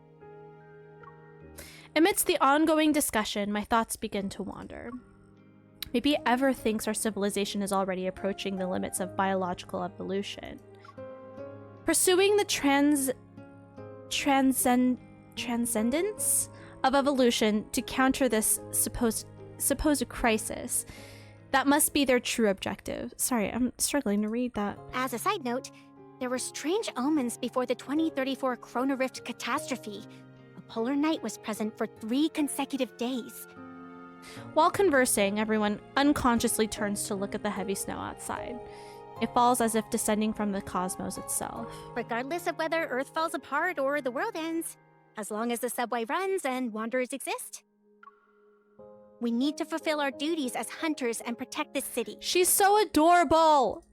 Amidst the ongoing discussion, my thoughts begin to wander. Maybe Ever thinks our civilization is already approaching the limits of biological evolution. Pursuing the transcendence of evolution to counter this supposed crisis. That must be their true objective. Sorry, I'm struggling to read that. As a side note, there were strange omens before the 2034 Chrono Rift catastrophe. A polar night was present for 3 consecutive days. While conversing, everyone unconsciously turns to look at the heavy snow outside. It falls as if descending from the cosmos itself. Regardless of whether Earth falls apart or the world ends, as long as the subway runs and wanderers exist, we need to fulfill our duties as hunters and protect this city. She's so adorable!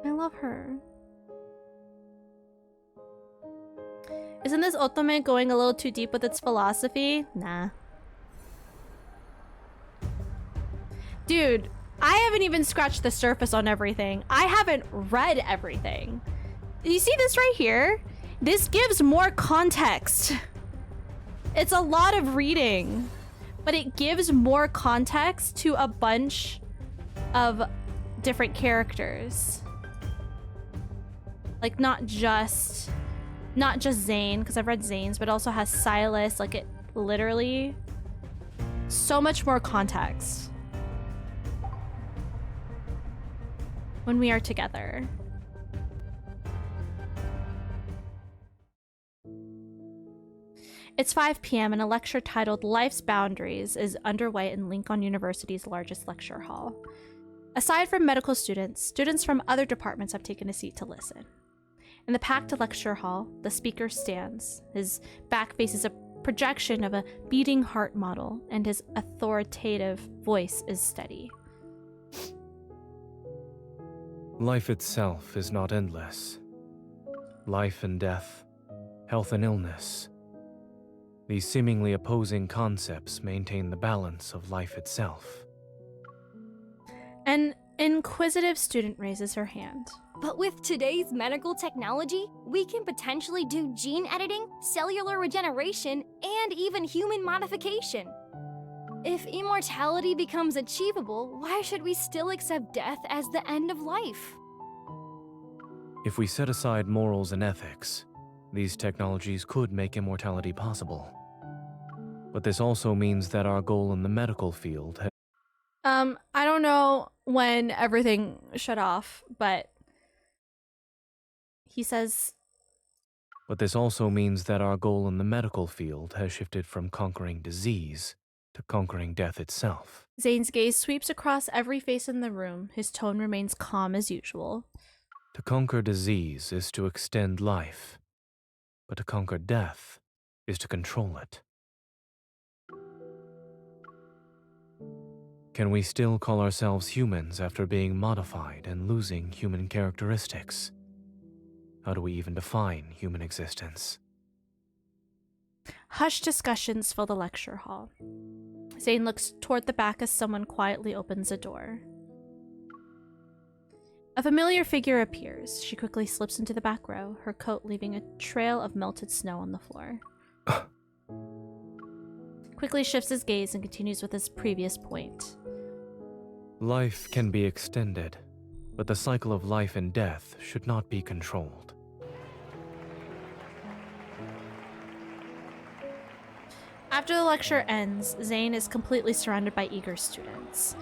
I love her. Isn't this Otome going a little too deep with its philosophy? Nah. Dude, I haven't even scratched the surface on everything. I haven't read everything. You see this right here? This gives more context. It's a lot of reading, but it gives more context to a bunch of different characters. Like not just Zayne, because I've read Zayne's, but it also has Sylus. Like it literally so much more context when we are together. It's 5 p.m. and a lecture titled Life's Boundaries is underway in Lincoln University's largest lecture hall. Aside from medical students, students from other departments have taken a seat to listen. In the packed lecture hall, the speaker stands. His back faces a projection of a beating heart model, and his authoritative voice is steady. Life itself is not endless. Life and death, health and illness. These seemingly opposing concepts maintain the balance of life itself. An inquisitive student raises her hand. But with today's medical technology, we can potentially do gene editing, cellular regeneration, and even human modification. If immortality becomes achievable, why should we still accept death as the end of life? If we set aside morals and ethics, these technologies could make immortality possible. But this also means that our goal in the medical field has... I don't know when everything shut off, but he says, But this also means that our goal in the medical field has shifted from conquering disease to conquering death itself. Zayne's gaze sweeps across every face in the room. His tone remains calm as usual. To conquer disease is to extend life, but to conquer death is to control it. Can we still call ourselves humans after being modified and losing human characteristics? How do we even define human existence? Hushed discussions fill the lecture hall. Zayne looks toward the back as someone quietly opens a door. A familiar figure appears. She quickly slips into the back row, her coat leaving a trail of melted snow on the floor. Quickly shifts his gaze and continues with his previous point. Life can be extended, but the cycle of life and death should not be controlled. After the lecture ends, Zayne is completely surrounded by eager students.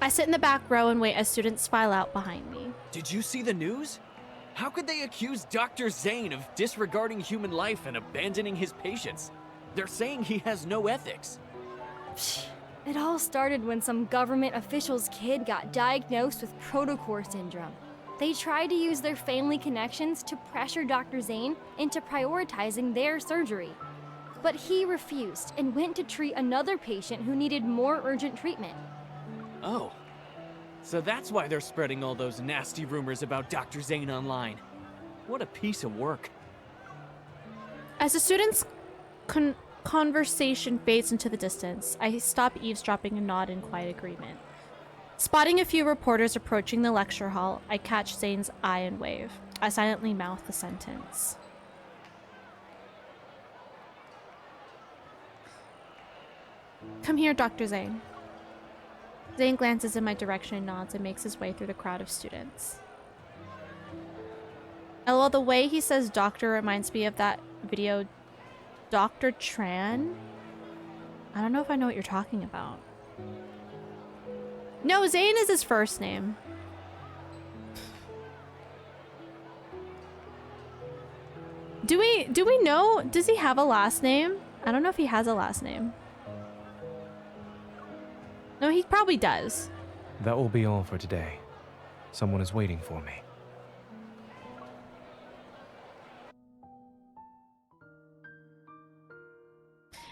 I sit in the back row and wait as students file out behind me. Did you see the news? How could they accuse Dr. Zayne of disregarding human life and abandoning his patients? They're saying he has no ethics. It all started when some government official's kid got diagnosed with protocore syndrome. They tried to use their family connections to pressure Dr. Zayne into prioritizing their surgery. But he refused and went to treat another patient who needed more urgent treatment. Oh, so that's why they're spreading all those nasty rumors about Dr. Zayne online. What a piece of work. As the students' conversation fades into the distance, I stop eavesdropping and nod in quiet agreement. Spotting a few reporters approaching the lecture hall, I catch Zayne's eye and wave. I silently mouth the sentence. Come here, Dr. Zayne. Zayne glances in my direction and nods and makes his way through the crowd of students. LOL, the way he says doctor reminds me of that video, Dr. Tran? I don't know if I know what you're talking about. No, Zayne is his first name. Do we know? Does he have a last name? I don't know if he has a last name. No, he probably does. That will be all for today. Someone is waiting for me.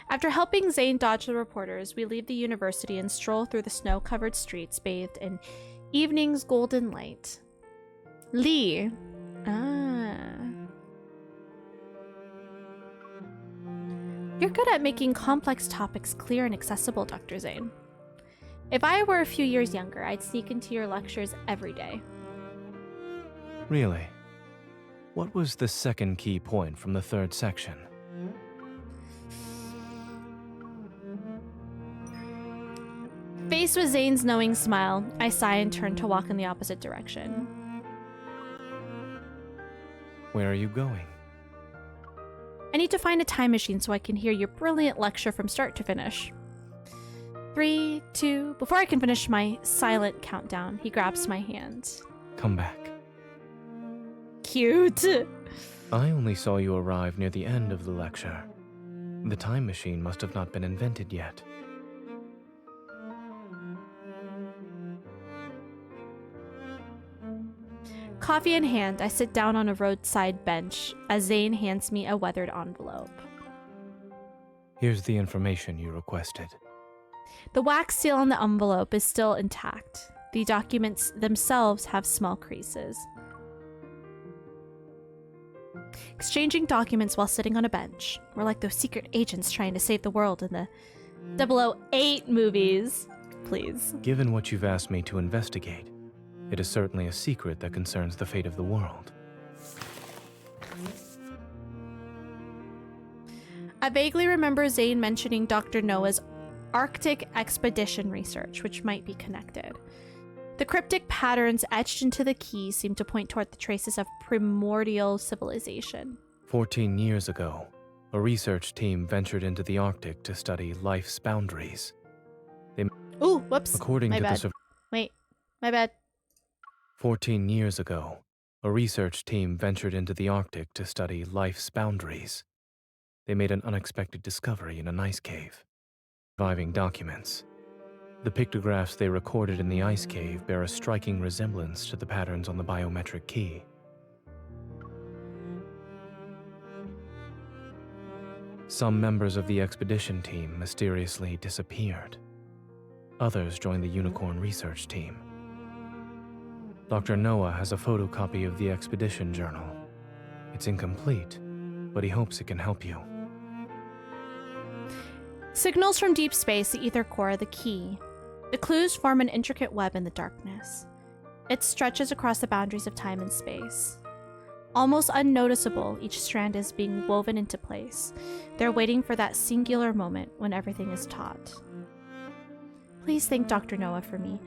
After helping Zayne dodge the reporters, we leave the university and stroll through the snow-covered streets bathed in evening's golden light. Lee. Ah. You're good at making complex topics clear and accessible, Dr. Zayne. If I were a few years younger, I'd sneak into your lectures every day. Really? What was the second key point from the third section? Faced with Zayne's knowing smile, I sigh and turn to walk in the opposite direction. Where are you going? I need to find a time machine so I can hear your brilliant lecture from start to finish. 3, 2... Before I can finish my silent countdown, he grabs my hand. Come back. Cute. I only saw you arrive near the end of the lecture. The time machine must have not been invented yet. Coffee in hand, I sit down on a roadside bench as Zayne hands me a weathered envelope. Here's the information you requested. The wax seal on the envelope is still intact. The documents themselves have small creases. Exchanging documents while sitting on a bench. We're like those secret agents trying to save the world in the 008 movies. Please. Given what you've asked me to investigate, it is certainly a secret that concerns the fate of the world. I vaguely remember Zayne mentioning Dr. Noah's Arctic expedition research, which might be connected. The cryptic patterns etched into the keys seem to point toward the traces of primordial civilization. 14 years ago, a research team ventured into the Arctic to study life's boundaries. Ooh, whoops. According my to bad. the Wait, my bad. 14 years ago, A research team ventured into the Arctic to study life's boundaries. They made an unexpected discovery in an ice cave. Surviving documents. The pictographs they recorded in the ice cave bear a striking resemblance to the patterns on the biometric key. Some members of the expedition team mysteriously disappeared. Others joined the Unicorn research team. Dr. Noah has a photocopy of the expedition journal. It's incomplete, but he hopes it can help you. Signals from deep space, the ether core, the key. The clues form an intricate web in the darkness. It stretches across the boundaries of time and space. Almost unnoticeable, each strand is being woven into place. They're waiting for that singular moment when everything is taut. Please thank Dr. Noah for me.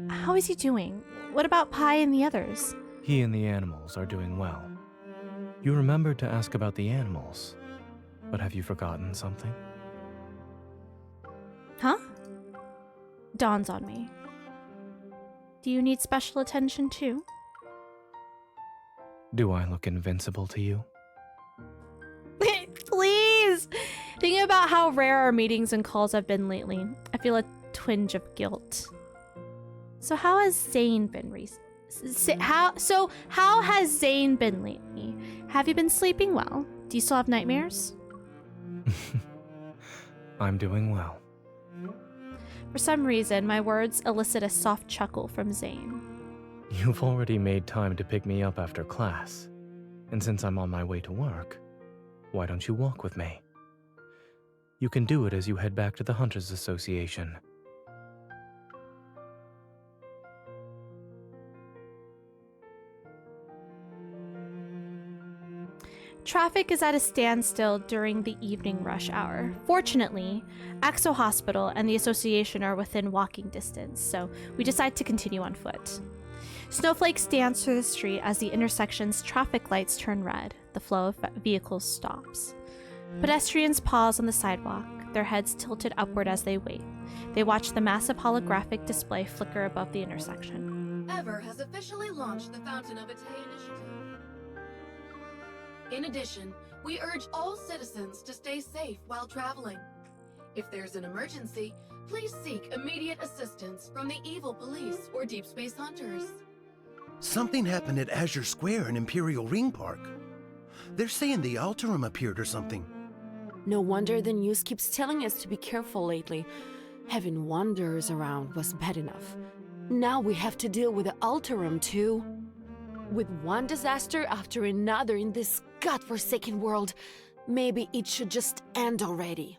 How is he doing? What about Pi and the others? He and the animals are doing well. You remembered to ask about the animals, but have you forgotten something? Huh? Dawns on me. Do you need special attention too? Do I look invincible to you? Please! Thinking about how rare our meetings and calls have been lately, I feel a twinge of guilt. So how has Zayne been how has Zayne been lately? Have you been sleeping well? Do you still have nightmares? I'm doing well. For some reason, my words elicit a soft chuckle from Zayne. You've already made time to pick me up after class. And since I'm on my way to work, why don't you walk with me? You can do it as you head back to the Hunters Association. Traffic is at a standstill during the evening rush hour. Fortunately, Axo Hospital and the association are within walking distance, so we decide to continue on foot. Snowflakes dance through the street as the intersection's traffic lights turn red. The flow of vehicles stops. Pedestrians pause on the sidewalk, their heads tilted upward as they wait. They watch the massive holographic display flicker above the intersection. Ever has officially launched the Fountain of Atay initiative. In addition, we urge all citizens to stay safe while traveling. If there's an emergency, please seek immediate assistance from the evil police or deep space hunters. Something happened at Azure Square in Imperial Ring Park. They're saying the Alterum appeared or something. No wonder the news keeps telling us to be careful lately. Having wanderers around was bad enough. Now we have to deal with the Alterum too. With one disaster after another in this godforsaken world, maybe it should just end already.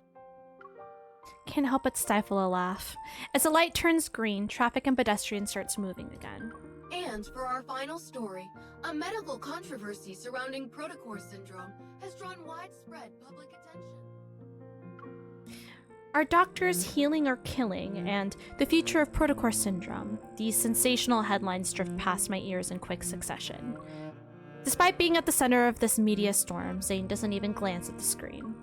Can't help but stifle a laugh. As the light turns green, traffic and pedestrians starts moving again. And for our final story, a medical controversy surrounding Protocore syndrome has drawn widespread public attention. Are doctors healing or killing? And the future of Protocore syndrome. These sensational headlines drift past my ears in quick succession. Despite being at the center of this media storm, Zayne doesn't even glance at the screen.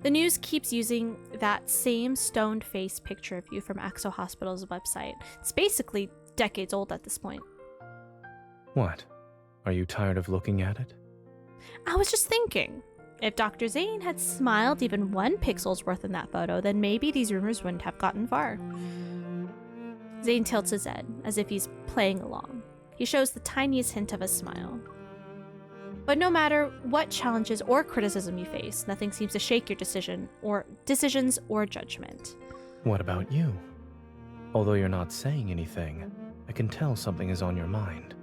The news keeps using that same stoned-faced picture of you from Axo Hospital's website. It's basically decades old at this point. What? Are you tired of looking at it? I was just thinking, if Dr. Zayne had smiled even 1 pixel's worth in that photo, then maybe these rumors wouldn't have gotten far. Zayne tilts his head, as if he's playing along. He shows the tiniest hint of a smile. But no matter what challenges or criticism you face, nothing seems to shake your decisions or judgment. What about you? Although you're not saying anything, I can tell something is on your mind.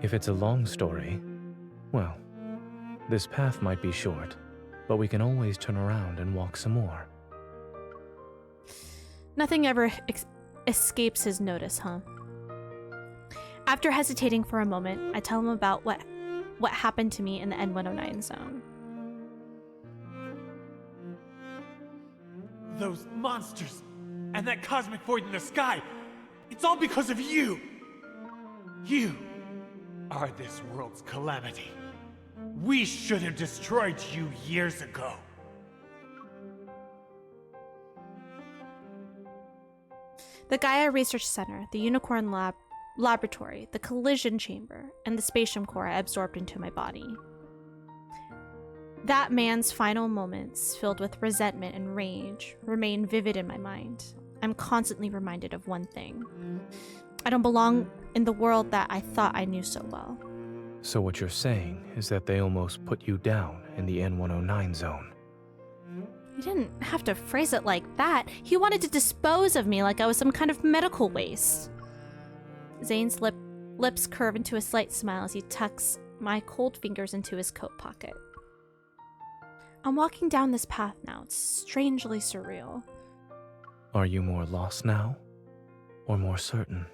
If it's a long story, well, this path might be short, but we can always turn around and walk some more. Nothing ever escapes his notice, huh? After hesitating for a moment, I tell him about what happened to me in the N109 zone. Those monsters and that cosmic void in the sky, it's all because of you! You are this world's calamity. We should have destroyed you years ago. The Gaia Research Center, the Unicorn Laboratory, the Collision Chamber, and the Spatium Core I absorbed into my body. That man's final moments, filled with resentment and rage, remain vivid in my mind. I'm constantly reminded of one thing. I don't belong in the world that I thought I knew so well. So what you're saying is that they almost put you down in the N109 zone. He didn't have to phrase it like that. He wanted to dispose of me like I was some kind of medical waste. Zayne's lips curve into a slight smile as he tucks my cold fingers into his coat pocket. I'm walking down this path now. It's strangely surreal. Are you more lost now? Or more certain?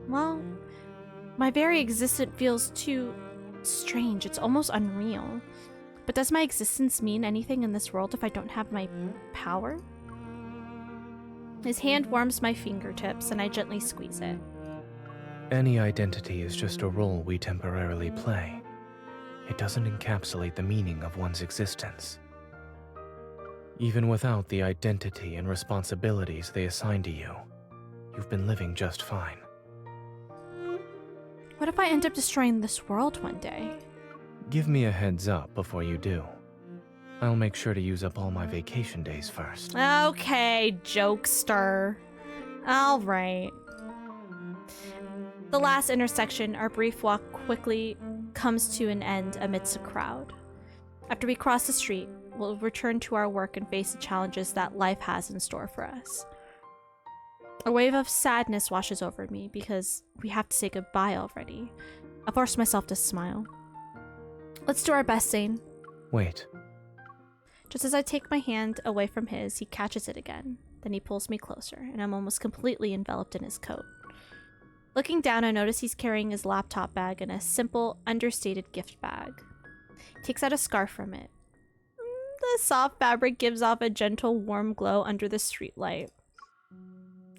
Well, my very existence feels too strange. It's almost unreal. But does my existence mean anything in this world if I don't have my power? His hand warms my fingertips and I gently squeeze it. Any identity is just a role we temporarily play. It doesn't encapsulate the meaning of one's existence. Even without the identity and responsibilities they assign to you, you've been living just fine. What if I end up destroying this world one day? Give me a heads up before you do. I'll make sure to use up all my vacation days first. Okay, jokester. All right. The last intersection, our brief walk quickly comes to an end amidst a crowd. After we cross the street, we'll return to our work and face the challenges that life has in store for us. A wave of sadness washes over me because we have to say goodbye already. I force myself to smile. Let's do our best, Zayne. Wait. Just as I take my hand away from his, he catches it again. Then he pulls me closer, and I'm almost completely enveloped in his coat. Looking down, I notice he's carrying his laptop bag and a simple, understated gift bag. He takes out a scarf from it. The soft fabric gives off a gentle, warm glow under the streetlight.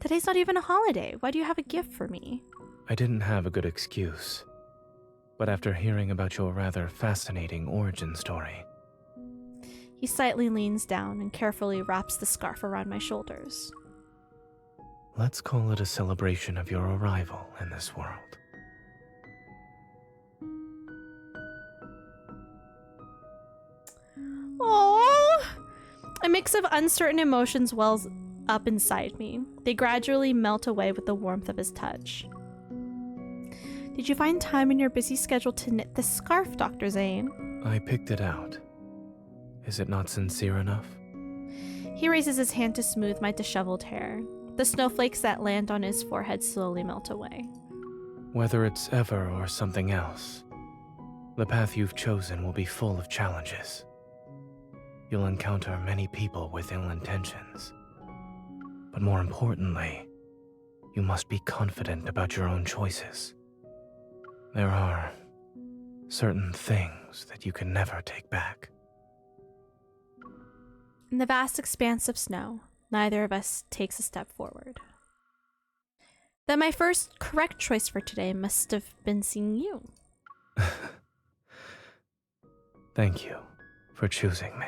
Today's not even a holiday. Why do you have a gift for me? I didn't have a good excuse. But after hearing about your rather fascinating origin story... He slightly leans down and carefully wraps the scarf around my shoulders. Let's call it a celebration of your arrival in this world. Aww! A mix of uncertain emotions wells up inside me. They gradually melt away with the warmth of his touch. Did you find time in your busy schedule to knit this scarf, Dr. Zayne? I picked it out. Is it not sincere enough? He raises his hand to smooth my disheveled hair. The snowflakes that land on his forehead slowly melt away. Whether it's ever or something else, the path you've chosen will be full of challenges. You'll encounter many people with ill intentions. But more importantly, you must be confident about your own choices. There are certain things that you can never take back. In the vast expanse of snow, neither of us takes a step forward. Then my first correct choice for today must have been seeing you. Thank you for choosing me.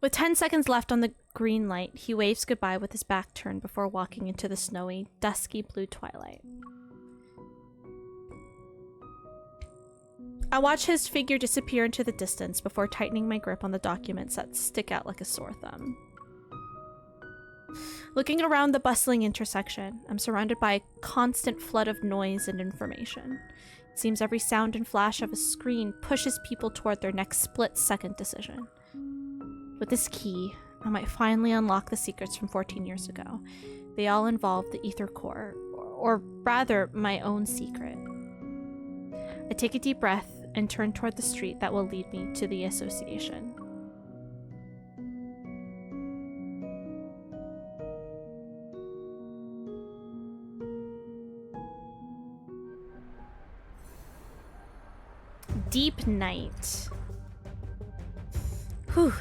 With 10 seconds left on the green light, he waves goodbye with his back turned before walking into the snowy, dusky blue twilight. I watch his figure disappear into the distance before tightening my grip on the documents that stick out like a sore thumb. Looking around the bustling intersection, I'm surrounded by a constant flood of noise and information. It seems every sound and flash of a screen pushes people toward their next split-second decision. With this key, I might finally unlock the secrets from 14 years ago. They all involve the Ether Core, or rather, my own secret. I take a deep breath and turn toward the street that will lead me to the association. Deep night. Whew.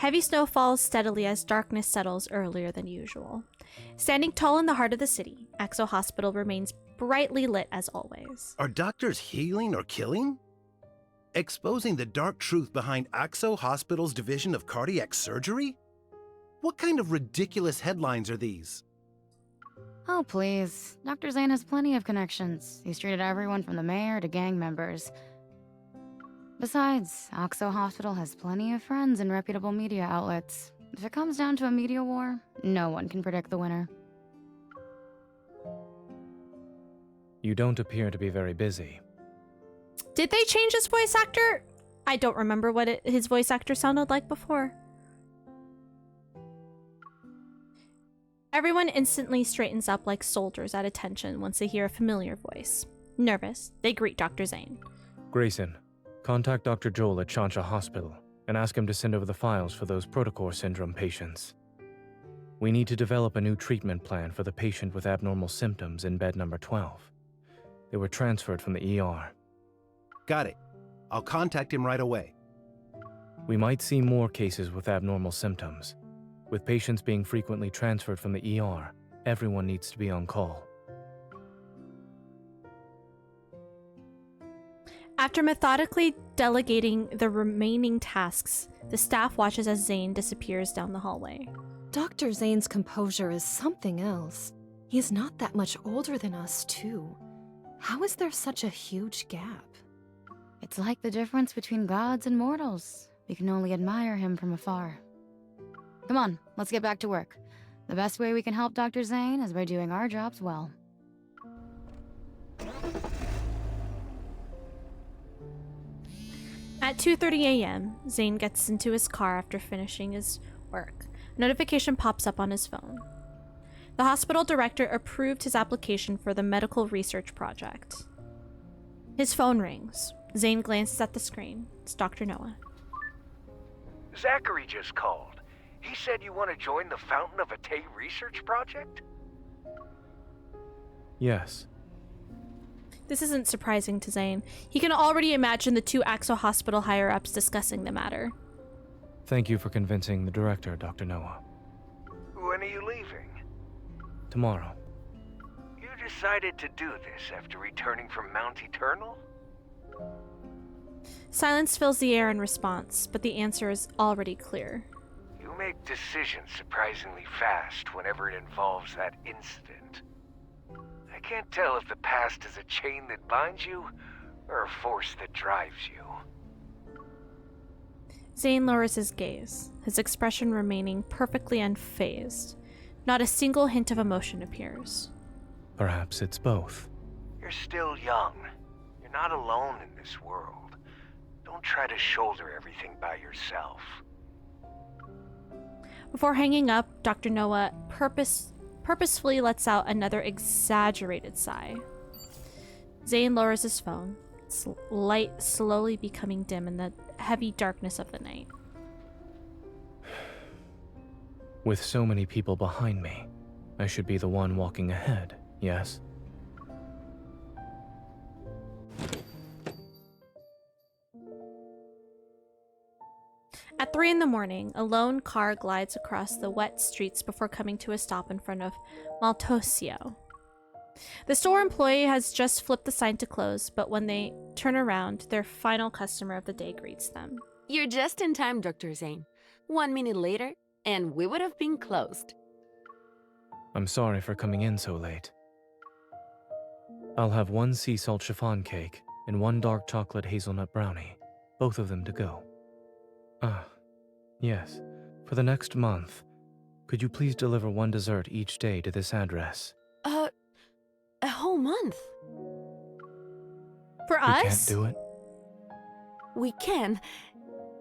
Heavy snow falls steadily as darkness settles earlier than usual. Standing tall in the heart of the city, Axo Hospital remains brightly lit as always. Are doctors healing or killing? Exposing the dark truth behind Axo Hospital's division of cardiac surgery? What kind of ridiculous headlines are these? Oh, please. Dr. Zayne has plenty of connections. He's treated everyone from the mayor to gang members. Besides, Axo Hospital has plenty of friends in reputable media outlets. If it comes down to a media war, no one can predict the winner. You don't appear to be very busy. Did they change his voice actor? I don't remember what his voice actor sounded like before. Everyone instantly straightens up like soldiers at attention once they hear a familiar voice. Nervous, they greet Dr. Zayne. Grayson, contact Dr. Joel at Chansha Hospital and ask him to send over the files for those Protocore syndrome patients. We need to develop a new treatment plan for the patient with abnormal symptoms in bed number 12. They were transferred from the ER. Got it. I'll contact him right away. We might see more cases with abnormal symptoms. With patients being frequently transferred from the ER, everyone needs to be on call. After methodically delegating the remaining tasks, the staff watches as Zayne disappears down the hallway. Dr. Zayne's composure is something else. He is not that much older than us, too. How is there such a huge gap? It's like the difference between gods and mortals. We can only admire him from afar. Come on, let's get back to work. The best way we can help Dr. Zayne is by doing our jobs well. At 2:30 a.m., Zayne gets into his car after finishing his work. A notification pops up on his phone. The hospital director approved his application for the medical research project. His phone rings. Zayne glances at the screen. It's Dr. Noah. Zachary just called. He said you want to join the Fountain of Atay research project? Yes. This isn't surprising to Zayne. He can already imagine the two Axo Hospital higher-ups discussing the matter. Thank you for convincing the director, Dr. Noah. When are you leaving? Tomorrow. You decided to do this after returning from Mount Eternal? Silence fills the air in response, but the answer is already clear. You make decisions surprisingly fast whenever it involves that incident. I can't tell if the past is a chain that binds you, or a force that drives you. Zayne lowers his gaze, his expression remaining perfectly unfazed. Not a single hint of emotion appears. Perhaps it's both. You're still young. You're not alone in this world. Don't try to shoulder everything by yourself. Before hanging up, Dr. Noah purposefully lets out another exaggerated sigh. Zayne lowers his phone, its light slowly becoming dim in the heavy darkness of the night. With so many people behind me, I should be the one walking ahead, yes? At 3 in the morning, a lone car glides across the wet streets before coming to a stop in front of Maltosio. The store employee has just flipped the sign to close, but when they turn around, their final customer of the day greets them. You're just in time, Dr. Zayne. 1 minute later, and we would have been closed. I'm sorry for coming in so late. I'll have 1 sea salt chiffon cake and 1 dark chocolate hazelnut brownie, both of them to go. Yes. For the next month, could you please deliver 1 dessert each day to this address? A whole month? For us? us? You can't do it? We can.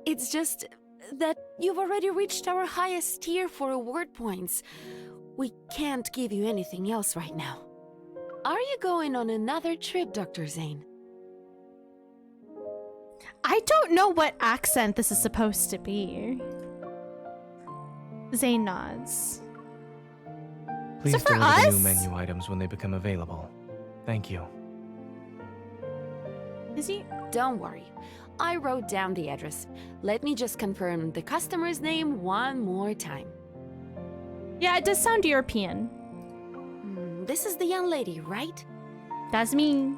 It's just that you've already reached our highest tier for award points. We can't give you anything else right now. Are you going on another trip, Dr. Zayne? I don't know what accent this is supposed to be. Zayne nods. Please So for deliver us? the new menu items when they become available. Thank you. Is he? Don't worry. I wrote down the address. Let me just confirm the customer's name one more time. Yeah, it does sound European. This is the young lady, right? That's me.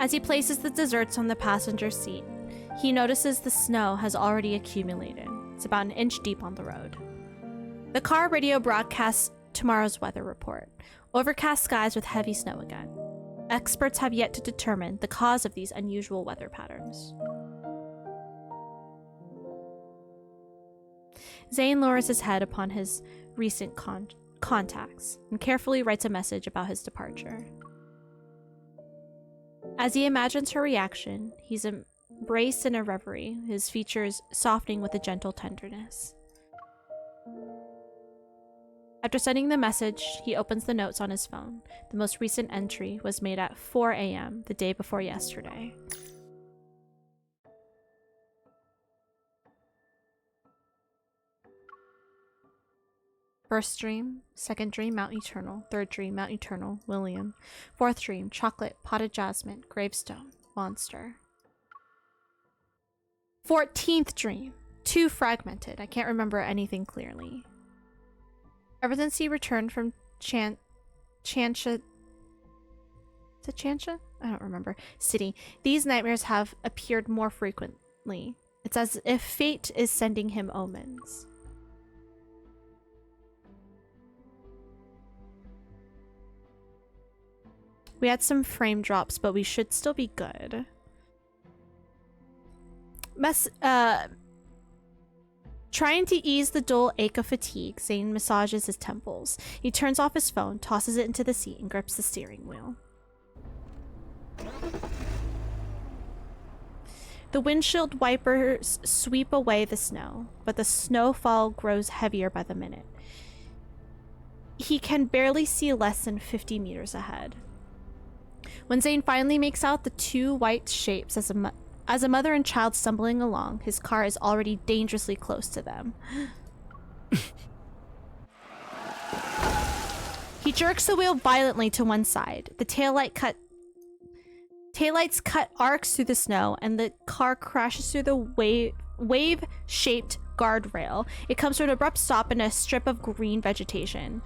As he places the desserts on the passenger seat, he notices the snow has already accumulated. It's about an inch deep on the road. The car radio broadcasts tomorrow's weather report. Overcast skies with heavy snow again. Experts have yet to determine the cause of these unusual weather patterns. Zayne lowers his head upon his recent contacts and carefully writes a message about his departure. As he imagines her reaction, he's embraced in a reverie, his features softening with a gentle tenderness. After sending the message, he opens the notes on his phone. The most recent entry was made at 4 a.m. the day before yesterday. First dream, second dream, Mount Eternal, third dream, Mount Eternal, William, fourth dream, chocolate, potted jasmine, gravestone, monster. 14th dream, too fragmented, I can't remember anything clearly. Ever since he returned from Chansha, is it Chansha? I don't remember. City, these nightmares have appeared more frequently. It's as if fate is sending him omens. We had some frame drops, but we should still be good. Trying to ease the dull ache of fatigue, Zayne massages his temples. He turns off his phone, tosses it into the seat, and grips the steering wheel. The windshield wipers sweep away the snow, but the snowfall grows heavier by the minute. He can barely see less than 50 meters ahead. When Zayne finally makes out the two white shapes as a mother and child stumbling along, his car is already dangerously close to them. He jerks the wheel violently to one side. The taillights cut arcs through the snow, and the car crashes through the wave-shaped guardrail. It comes to an abrupt stop in a strip of green vegetation.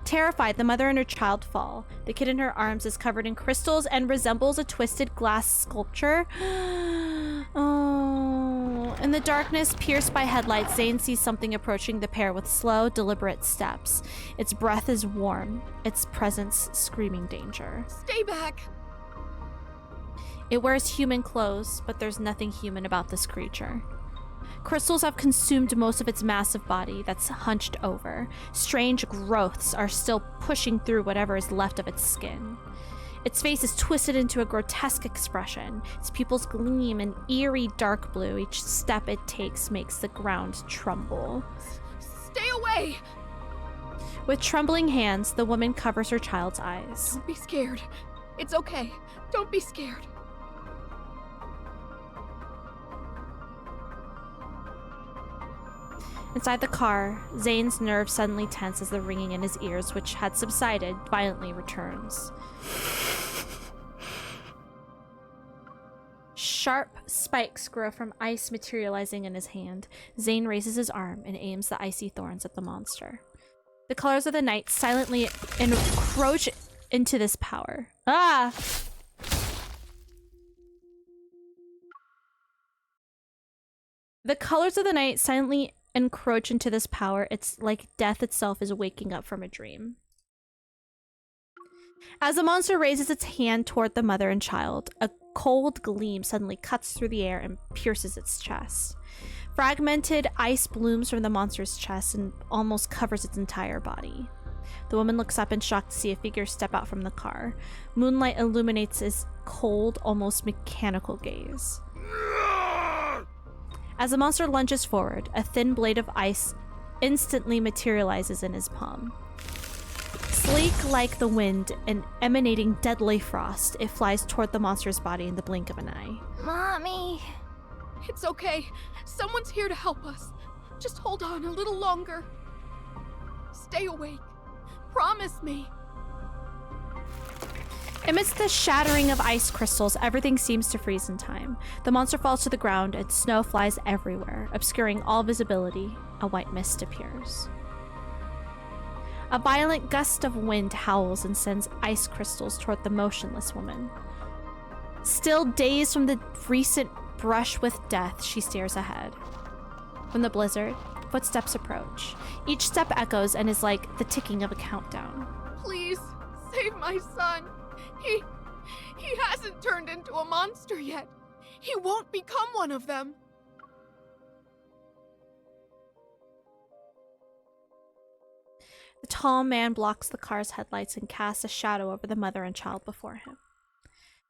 Terrified, the mother and her child fall. The kid in her arms is covered in crystals and resembles a twisted glass sculpture. Oh. In the darkness, pierced by headlights, Zayne sees something approaching the pair with slow, deliberate steps. Its breath is warm, its presence screaming danger. Stay back! It wears human clothes, but there's nothing human about this creature. Crystals have consumed most of its massive body that's hunched over. Strange growths are still pushing through whatever is left of its skin. Its face is twisted into a grotesque expression. Its pupils gleam an eerie dark blue. Each step it takes makes the ground tremble. Stay away! With trembling hands, the woman covers her child's eyes. Don't be scared. It's okay. Don't be scared. Inside the car, Zayne's nerves suddenly tense as the ringing in his ears, which had subsided, violently returns. Sharp spikes grow from ice materializing in his hand. Zayne raises his arm and aims the icy thorns at the monster. The colors of the night silently encroach into this power. Ah! The colors of the night silently encroach into this power. It's like death itself is waking up from a dream. As the monster raises its hand toward the mother and child, a cold gleam suddenly cuts through the air and pierces its chest. Fragmented ice blooms from the monster's chest and almost covers its entire body. The woman looks up in shock to see a figure step out from the car. Moonlight illuminates his cold, almost mechanical gaze. As the monster lunges forward, a thin blade of ice instantly materializes in his palm. Sleek like the wind and emanating deadly frost, it flies toward the monster's body in the blink of an eye. Mommy! It's okay. Someone's here to help us. Just hold on a little longer. Stay awake. Promise me. Amidst the shattering of ice crystals, everything seems to freeze in time. The monster falls to the ground and snow flies everywhere, obscuring all visibility. A white mist appears. A violent gust of wind howls and sends ice crystals toward the motionless woman. Still dazed from the recent brush with death, she stares ahead. From the blizzard, footsteps approach. Each step echoes and is like the ticking of a countdown. Please, save my son. He hasn't turned into a monster yet. He won't become one of them. The tall man blocks the car's headlights and casts a shadow over the mother and child before him.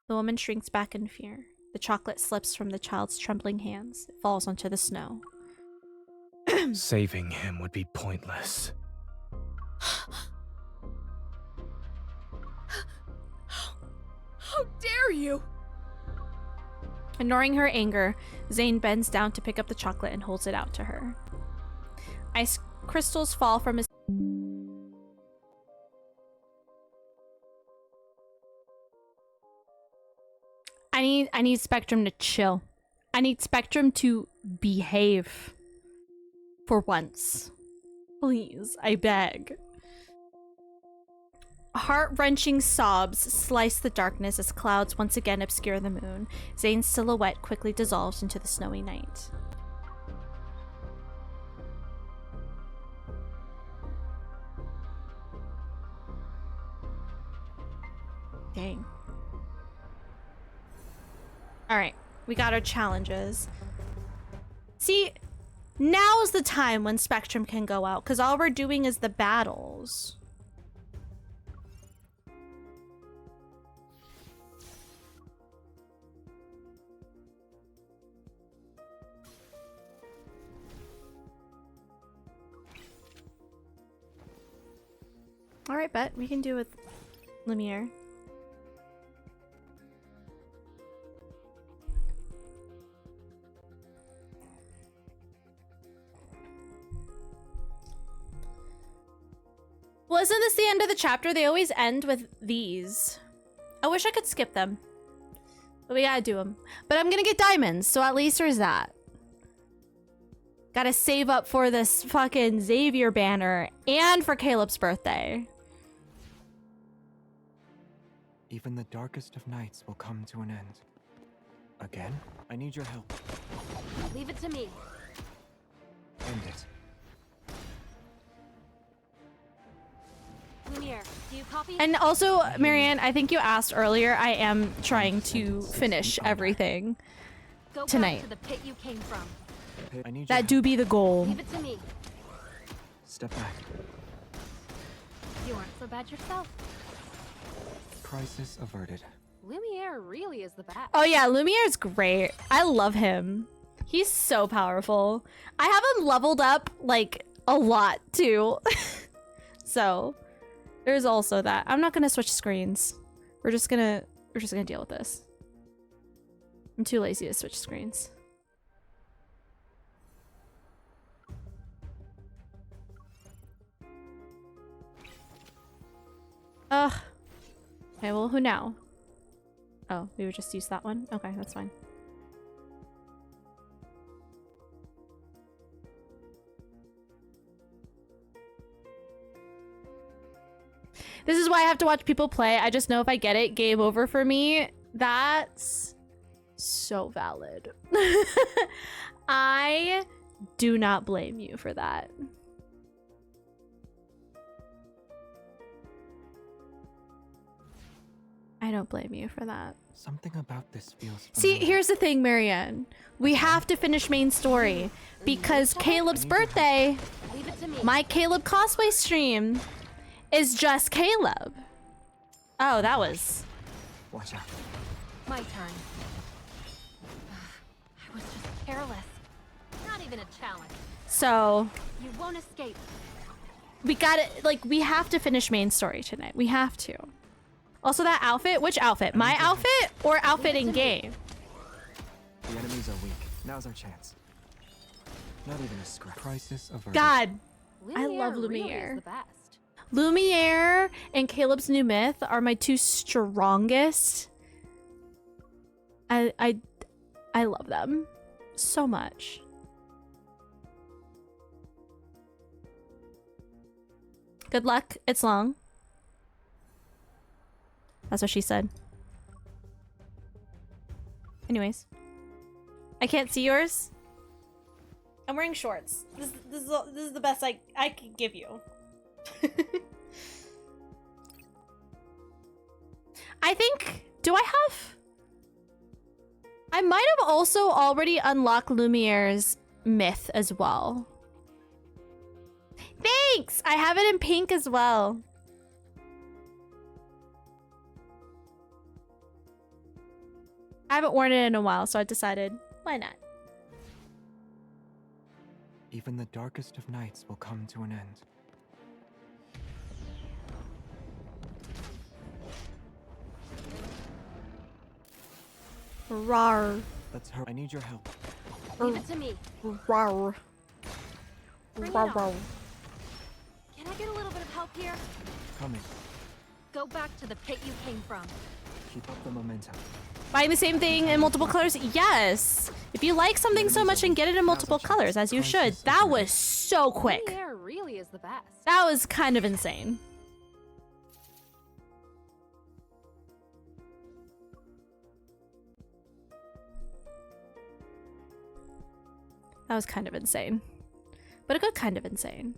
The woman shrinks back in fear. The chocolate slips from the child's trembling hands. It falls onto the snow. Saving him would be pointless. How dare you! Ignoring her anger, Zayne bends down to pick up the chocolate and holds it out to her. Ice crystals fall from his... I need Spectrum to chill. I need Spectrum to behave. For once. Please, I beg. Heart-wrenching sobs slice the darkness as clouds once again obscure the moon. Zayne's silhouette quickly dissolves into the snowy night. Dang. Alright, we got our challenges. See, now's the time when Spectrum can go out, because all we're doing is the battles. Alright, bet. We can do with Lumiere. Well, isn't this the end of the chapter? They always end with these. I wish I could skip them. But we gotta do them. But I'm gonna get diamonds, so at least there's that. Gotta save up for this fucking Xavier banner and for Caleb's birthday. Even the darkest of nights will come to an end. Again? I need your help. Leave it to me. End it. Lumiere, do you copy? And also, Marianne, I think you asked earlier, I am trying to finish everything Go tonight. back to the pit you came from. I need your That do be the goal. Leave it to me. Step back. You aren't so bad yourself. Crisis averted. Lumiere really is the best. Oh yeah, Lumiere's great. I love him. He's so powerful. I have him leveled up like a lot too. So there's also that. I'm not gonna switch screens. We're just gonna deal with this. I'm too lazy to switch screens. Ugh. Okay, well, who now? Oh, we would just use that one? Okay, that's fine. This is why I have to watch people play. I just know if I get it, game over for me. That's so valid. I do not blame you for that. I don't blame you for that. Something about this feels See, here's the thing, Marianne. We have to finish main story because Caleb's birthday, my Caleb cosplay stream, is just Caleb. Oh, that was... Watch out. My turn. I was just careless. Not even a challenge. So... You won't escape. We gotta, like, we have to finish main story tonight. We have to. Also, that outfit, which outfit? My outfit or outfit in game? The enemies are weak. Now's our chance. Not even a scrap. Crisis averted. God, I Lumiere love really is Lumiere. the best. Lumiere and Caleb's New Myth are my two strongest. I love them so much. Good luck. It's long. That's what she said. Anyways. I can't see yours. I'm wearing shorts. This is the best I can give you. I think... Do I have... I might have also already unlocked Lumiere's myth as well. Thanks! I have it in pink as well. I haven't worn it in a while, so I decided, why not? Even the darkest of nights will come to an end. Rawr. Let's hurry. I need your help. Leave it to me. Rawr. Bring it Rawr. on. Can I get a little bit of help here? Coming. Go back to the pit you came from. Keep up the momentum. Buying the same thing in multiple colors? Yes! If you like something so much, and get it in multiple colors, as you should. That was so quick. The air really is the best. That was kind of insane. That was kind of insane. But a good kind of insane.